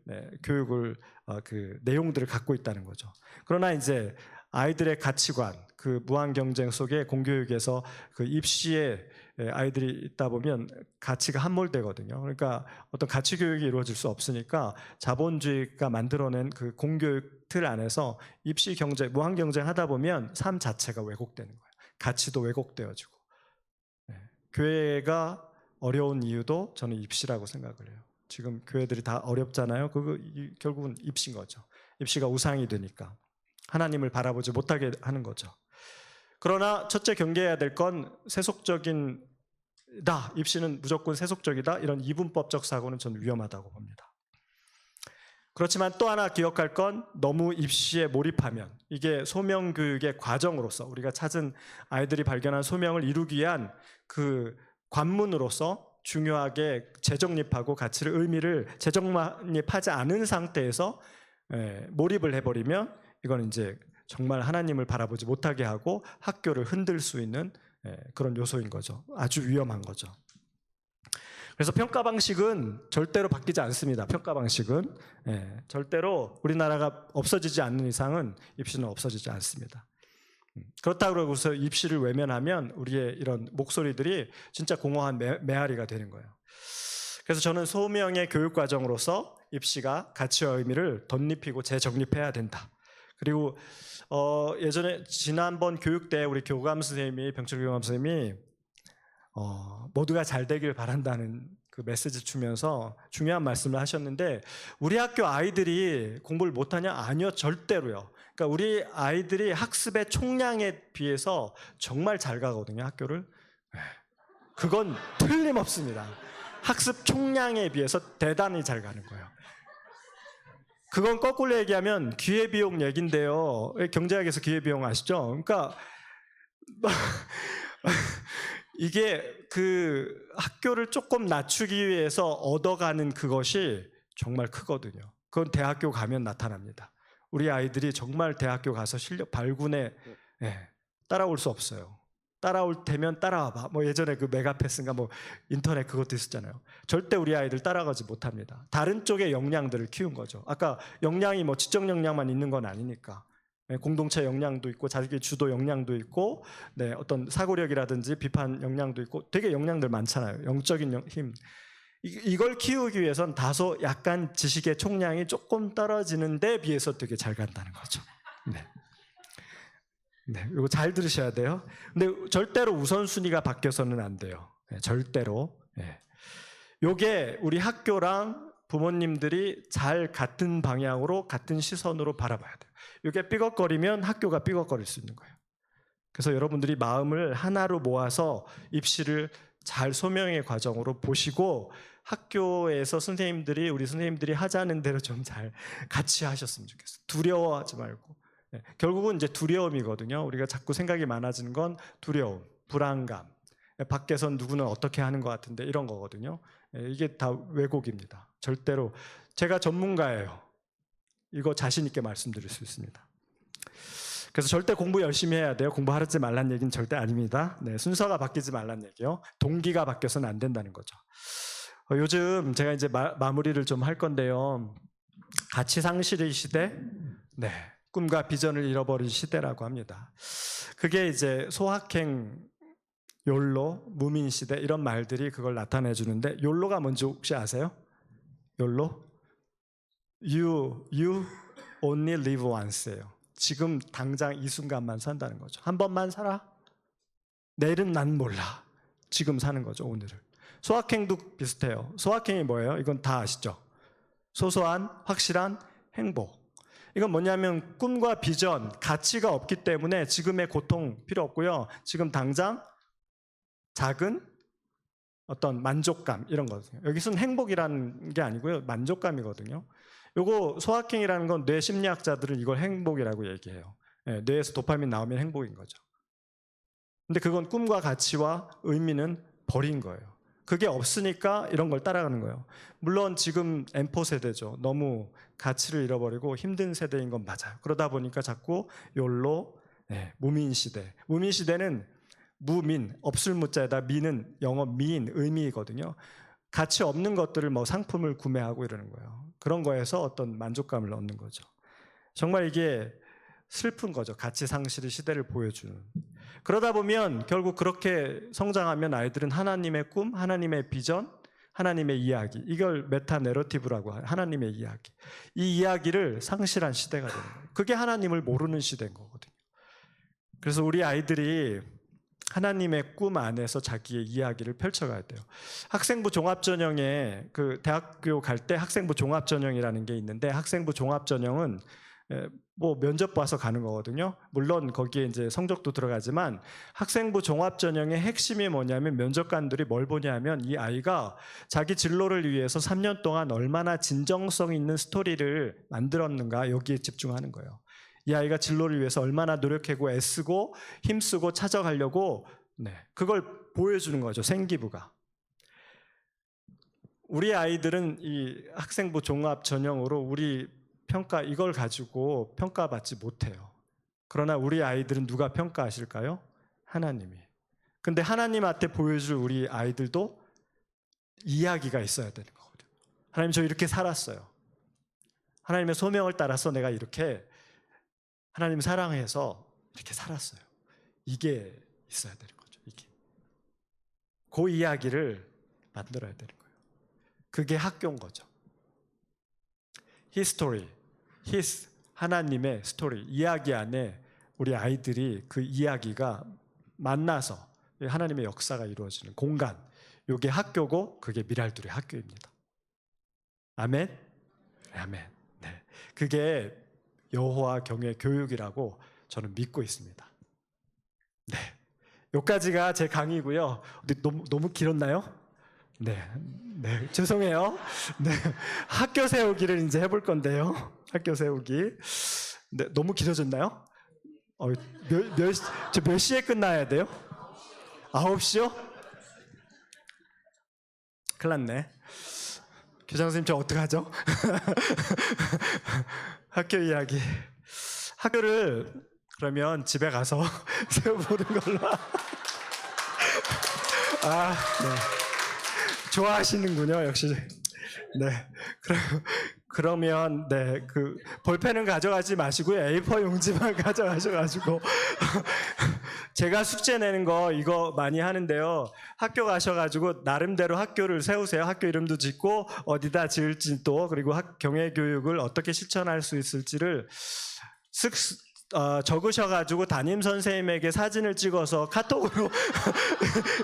교육을 그 내용들을 갖고 있다는 거죠. 그러나 이제 아이들의 가치관, 그 무한 경쟁 속에 공교육에서 그 입시에 아이들이 있다 보면 가치가 함몰되거든요. 그러니까 어떤 가치 교육이 이루어질 수 없으니까 자본주의가 만들어낸 그 공교육 틀 안에서 입시 경쟁, 무한 경쟁하다 보면 삶 자체가 왜곡되는 거예요. 가치도 왜곡되어지고. 교회가 어려운 이유도 저는 입시라고 생각을 해요. 지금 교회들이 다 어렵잖아요. 그거 결국은 입시인 거죠. 입시가 우상이 되니까 하나님을 바라보지 못하게 하는 거죠. 그러나 첫째 경계해야 될 건 세속적인 입시는 무조건 세속적이다. 이런 이분법적 사고는 저는 위험하다고 봅니다. 그렇지만 또 하나 기억할 건 너무 입시에 몰입하면 이게 소명교육의 과정으로서 우리가 찾은 아이들이 발견한 소명을 이루기 위한 그 관문으로서 중요하게 재정립하고 가치를 의미를 재정립하지 않은 상태에서 몰입을 해버리면 이건 이제 정말 하나님을 바라보지 못하게 하고 학교를 흔들 수 있는 그런 요소인 거죠. 아주 위험한 거죠. 그래서 평가 방식은 절대로 바뀌지 않습니다. 평가 방식은 절대로 우리나라가 없어지지 않는 이상은 입시는 없어지지 않습니다. 그렇다고 그러고서 입시를 외면하면 우리의 이런 목소리들이 진짜 공허한 메아리가 되는 거예요. 그래서 저는 소명의 교육 과정으로서 입시가 가치와 의미를 덧입히고 재정립해야 된다. 그리고 예전에 지난번 교육 때 우리 교감 선생님이, 병철 교감 선생님이 모두가 잘 되길 바란다는 그 메시지 주면서 중요한 말씀을 하셨는데, 우리 학교 아이들이 공부를 못하냐? 아니요, 절대로요. 그러니까 우리 아이들이 학습의 총량에 비해서 정말 잘 가거든요, 학교를. 그건 틀림없습니다. 학습 총량에 비해서 대단히 잘 가는 거예요. 그건 거꾸로 얘기하면 기회비용 얘긴데요. 경제학에서 기회비용 아시죠? 그러니까 이게 그 학교를 조금 낮추기 위해서 얻어가는 그것이 정말 크거든요. 그건 대학교 가면 나타납니다. 우리 아이들이 정말 대학교 가서 실력 발군에 따라올 수 없어요. 따라올 테면 따라와봐. 뭐 예전에 그 메가패스인가 뭐 인터넷 그것도 있었잖아요. 절대 우리 아이들 따라가지 못합니다. 다른 쪽의 역량들을 키운 거죠. 아까 역량이 뭐 지적 역량만 있는 건 아니니까. 공동체 역량도 있고 자기 주도 역량도 있고, 어떤 사고력이라든지 비판 역량도 있고, 되게 역량들 많잖아요. 영적인 힘. 이걸 키우기 위해선 다소 약간 지식의 총량이 조금 떨어지는 데 비해서 되게 잘 간다는 거죠. 이거 잘 들으셔야 돼요. 근데 절대로 우선순위가 바뀌어서는 안 돼요. 절대로. 요게 우리 학교랑 부모님들이 잘 같은 방향으로 같은 시선으로 바라봐야 돼요. 이게 삐걱거리면 학교가 삐걱거릴 수 있는 거예요. 그래서 여러분들이 마음을 하나로 모아서 입시를 잘 소명의 과정으로 보시고, 학교에서 우리 선생님들이 하자는 대로 좀 잘 같이 하셨으면 좋겠어요. 두려워하지 말고. 결국은 이제 두려움이거든요. 우리가 자꾸 생각이 많아지는 건 두려움, 불안감, 밖에선 누구는 어떻게 하는 것 같은데, 이런 거거든요. 이게 다 왜곡입니다. 절대로. 제가 전문가예요. 이거 자신 있게 말씀드릴 수 있습니다. 그래서 절대 공부 열심히 해야 돼요. 공부하지 말란 얘기는 절대 아닙니다. 순서가 바뀌지 말란 얘기요. 동기가 바뀌어서는 안 된다는 거죠. 요즘 제가 이제 마무리를 좀 할 건데요. 가치 상실의 시대, 꿈과 비전을 잃어버린 시대라고 합니다. 그게 이제 소확행, 욜로, 무민 시대, 이런 말들이 그걸 나타내 주는데, 욜로가 뭔지 혹시 아세요? 욜로? You only live once예요. 지금 당장 이 순간만 산다는 거죠. 한 번만 살아. 내일은 난 몰라. 지금 사는 거죠, 오늘을. 소확행도 비슷해요. 소확행이 뭐예요? 이건 다 아시죠? 소소한 확실한 행복. 이건 뭐냐면 꿈과 비전, 가치가 없기 때문에 지금의 고통 필요 없고요. 지금 당장 작은 어떤 만족감, 이런 거거든요. 여기서는 행복이라는 게 아니고요, 만족감이거든요. 요거 소확행이라는 건 뇌 심리학자들은 이걸 행복이라고 얘기해요. 뇌에서 도파민 나오면 행복인 거죠. 근데 그건 꿈과 가치와 의미는 버린 거예요. 그게 없으니까 이런 걸 따라가는 거예요. 물론 지금 M4 세대죠. 너무 가치를 잃어버리고 힘든 세대인 건 맞아요. 그러다 보니까 자꾸 욜로, 무민 시대. 무민 시대는 무민, 없을 무자에다 민은 영어 미인, 의미이거든요. 가치 없는 것들을 뭐 상품을 구매하고 이러는 거예요. 그런 거에서 어떤 만족감을 얻는 거죠. 정말 이게 슬픈 거죠. 가치 상실의 시대를 보여주는. 그러다 보면 결국 그렇게 성장하면 아이들은 하나님의 꿈, 하나님의 비전, 하나님의 이야기, 이걸 메타 내러티브라고 해요. 하나님의 이야기. 이 이야기를 상실한 시대가 되는 거예요. 그게 하나님을 모르는 시대인 거거든요. 그래서 우리 아이들이 하나님의 꿈 안에서 자기의 이야기를 펼쳐가야 돼요. 학생부 종합전형에, 그 대학교 갈 때 학생부 종합전형이라는 게 있는데, 학생부 종합전형은 뭐 면접 봐서 가는 거거든요. 물론 거기에 이제 성적도 들어가지만, 학생부 종합전형의 핵심이 뭐냐면 면접관들이 뭘 보냐면, 이 아이가 자기 진로를 위해서 3년 동안 얼마나 진정성 있는 스토리를 만들었는가, 여기에 집중하는 거예요. 이 아이가 진로를 위해서 얼마나 노력하고 애쓰고 힘쓰고 찾아가려고, 그걸 보여주는 거죠. 생기부가. 우리 아이들은 이 학생부 종합 전형으로 우리 평가, 이걸 가지고 평가받지 못해요. 그러나 우리 아이들은 누가 평가하실까요? 하나님이. 근데 하나님한테 보여줄 우리 아이들도 이야기가 있어야 되는 거거든요. 하나님, 저 이렇게 살았어요. 하나님의 소명을 따라서 내가 이렇게 하나님 사랑해서 이렇게 살았어요. 이게 있어야 되는 거죠. 이게. 그 이야기를 만들어야 되는 거예요. 그게 학교인 거죠. 히스토리, 하나님의 스토리, 이야기 안에 우리 아이들이 그 이야기가 만나서 하나님의 역사가 이루어지는 공간, 이게 학교고 그게 미랄들의 학교입니다. 아멘? 아멘. 네. 그게 여호와 경외 교육이라고 저는 믿고 있습니다. 네. 여기까지가 제 강의고요. 너무 길었나요? 네. 네. 죄송해요. 네. 학교 세우기를 이제 해볼 건데요. 학교 세우기. 네. 너무 길어졌나요? 몇 시에 끝나야 돼요? 9시요? 큰일 났네. 교장 선생님, 저 어떡하죠? 학교 이야기. 학교를 그러면 집에 가서 세워보는 걸로. 아, 네. 좋아하시는군요, 역시. 네. 그러면 네, 그 볼펜은 가져가지 마시고요. A4 용지만 가져가셔가지고 제가 숙제 내는 거 이거 많이 하는데요. 학교 가셔가지고 나름대로 학교를 세우세요. 학교 이름도 짓고 어디다 지을지 또 그리고 경외 교육을 어떻게 실천할 수 있을지를 적으셔가지고 담임 선생님에게 사진을 찍어서 카톡으로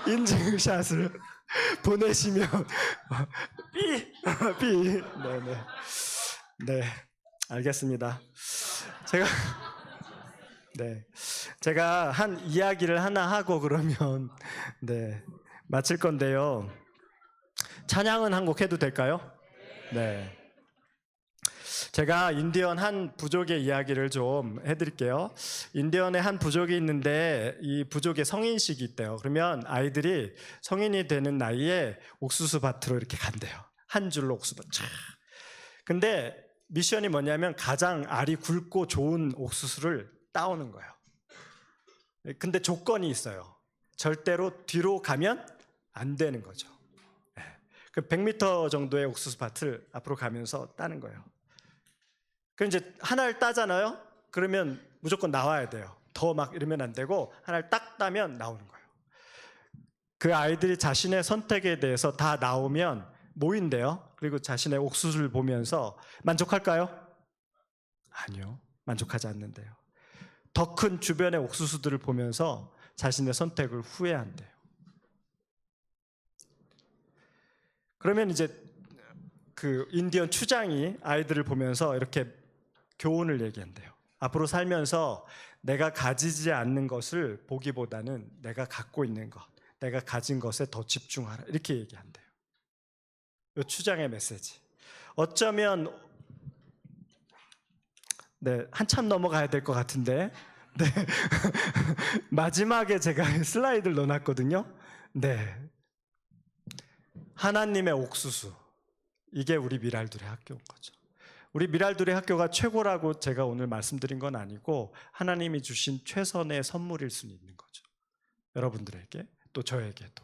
인증샷을 보내시면 삐 네네 네 알겠습니다. 제가 한 이야기를 하나 하고 그러면 네 마칠 건데요. 찬양은 한 곡 해도 될까요? 네. 제가 인디언 한 부족의 이야기를 좀 해드릴게요. 인디언의 한 부족이 있는데 이 부족의 성인식이 있대요. 그러면 아이들이 성인이 되는 나이에 옥수수 밭으로 이렇게 간대요. 한 줄로 옥수수밭. 근데 미션이 뭐냐면 가장 알이 굵고 좋은 옥수수를 따오는 거예요. 근데 조건이 있어요. 절대로 뒤로 가면 안 되는 거죠. 그 100m 정도의 옥수수 밭을 앞으로 가면서 따는 거예요. 그럼 이제 하나를 따잖아요. 그러면 무조건 나와야 돼요. 더 막 이러면 안 되고 하나를 딱 따면 나오는 거예요. 그 아이들이 자신의 선택에 대해서 다 나오면 모인대요. 그리고 자신의 옥수수를 보면서 만족할까요? 아니요. 만족하지 않는데요. 더 큰 주변의 옥수수들을 보면서 자신의 선택을 후회한대요. 그러면 이제 그 인디언 추장이 아이들을 보면서 이렇게 교훈을 얘기한대요. 앞으로 살면서 내가 가지지 않는 것을 보기보다는 내가 갖고 있는 것, 내가 가진 것에 더 집중하라. 이렇게 얘기한대요. 이 추장의 메시지. 어쩌면 네, 한참 넘어가야 될 것 같은데 네. 마지막에 제가 슬라이드를 넣어놨거든요. 네. 하나님의 옥수수. 이게 우리 미랄들의 학교인 거죠. 우리 미랄들의 학교가 최고라고 제가 오늘 말씀드린 건 아니고 하나님이 주신 최선의 선물일 수는 있는 거죠. 여러분들에게 또 저에게도.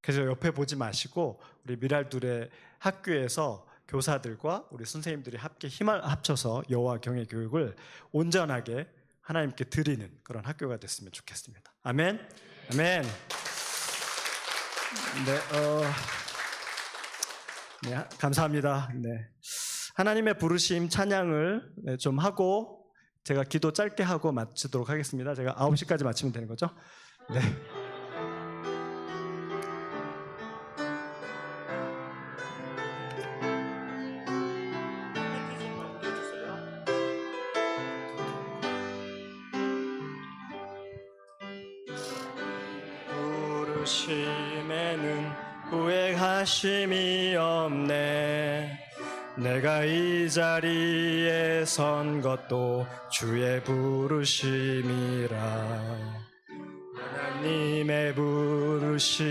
그래서 옆에 보지 마시고 우리 미랄들의 학교에서 교사들과 우리 선생님들이 함께 힘을 합쳐서 여호와 경외 교육을 온전하게 하나님께 드리는 그런 학교가 됐으면 좋겠습니다. 아멘. 아멘. 네, 감사합니다. 네. 하나님의 부르심 찬양을 좀 하고 제가 기도 짧게 하고 마치도록 하겠습니다. 제가 9시까지 마치면 되는 거죠? 네. 부르심에는 후회하심이 없네. 내가 이 자리에 선 것도 주의 부르심이라. 하나님의 부르심에는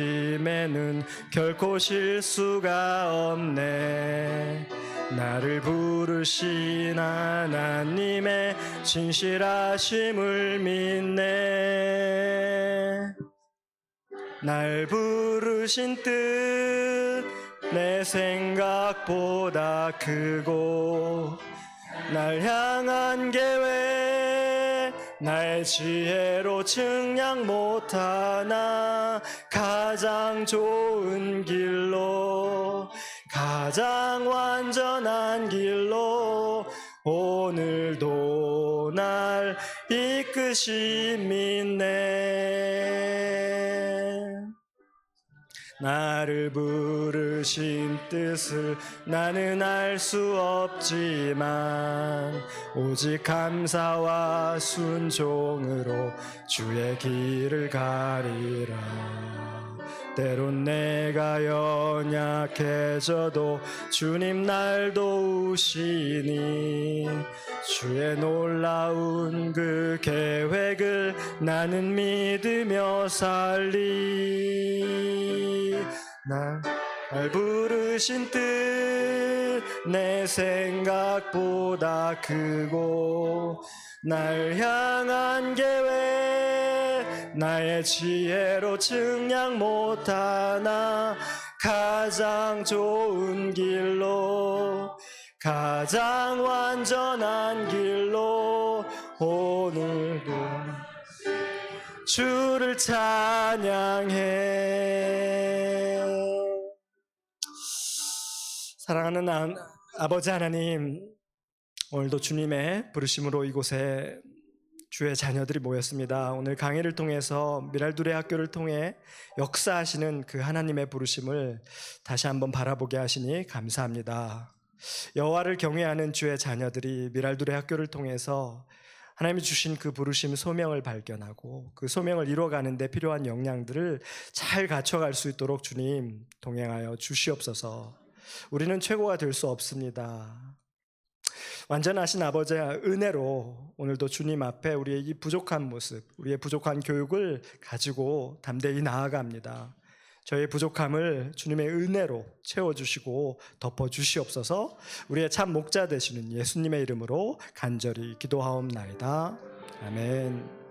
결코 실수가 없네. 나를 부르신 하나님의 진실하심을 믿네. 날 부르신 뜻 내 생각보다 크고 날 향한 계획 나의 지혜로 측량 못하나 가장 좋은 길로 가장 완전한 길로 오늘도 날 이끄심이네. 나를 부르신 뜻을 나는 알 수 없지만 오직 감사와 순종으로 주의 길을 가리라. 때론 내가 연약해져도 주님 날 도우시니 주의 놀라운 그 계획을 나는 믿으며 살리. 날 부르신 뜻 내 생각보다 크고 날 향한 계획 나의 지혜로 측량 못하나 가장 좋은 길로 가장 완전한 길로 오늘도 주를 찬양해. 사랑하는 아버지 하나님, 오늘도 주님의 부르심으로 이곳에 주의 자녀들이 모였습니다. 오늘 강의를 통해서 미랄두레 학교를 통해 역사하시는 그 하나님의 부르심을 다시 한번 바라보게 하시니 감사합니다. 여호와를 경외하는 주의 자녀들이 미랄두레 학교를 통해서 하나님이 주신 그 부르심 소명을 발견하고 그 소명을 이루어가는 데 필요한 역량들을 잘 갖춰갈 수 있도록 주님 동행하여 주시옵소서. 우리는 최고가 될 수 없습니다. 완전하신 아버지의 은혜로 오늘도 주님 앞에 우리의 이 부족한 모습, 우리의 부족한 교육을 가지고 담대히 나아갑니다. 저희의 부족함을 주님의 은혜로 채워주시고 덮어주시옵소서. 우리의 참 목자 되시는 예수님의 이름으로 간절히 기도하옵나이다. 아멘.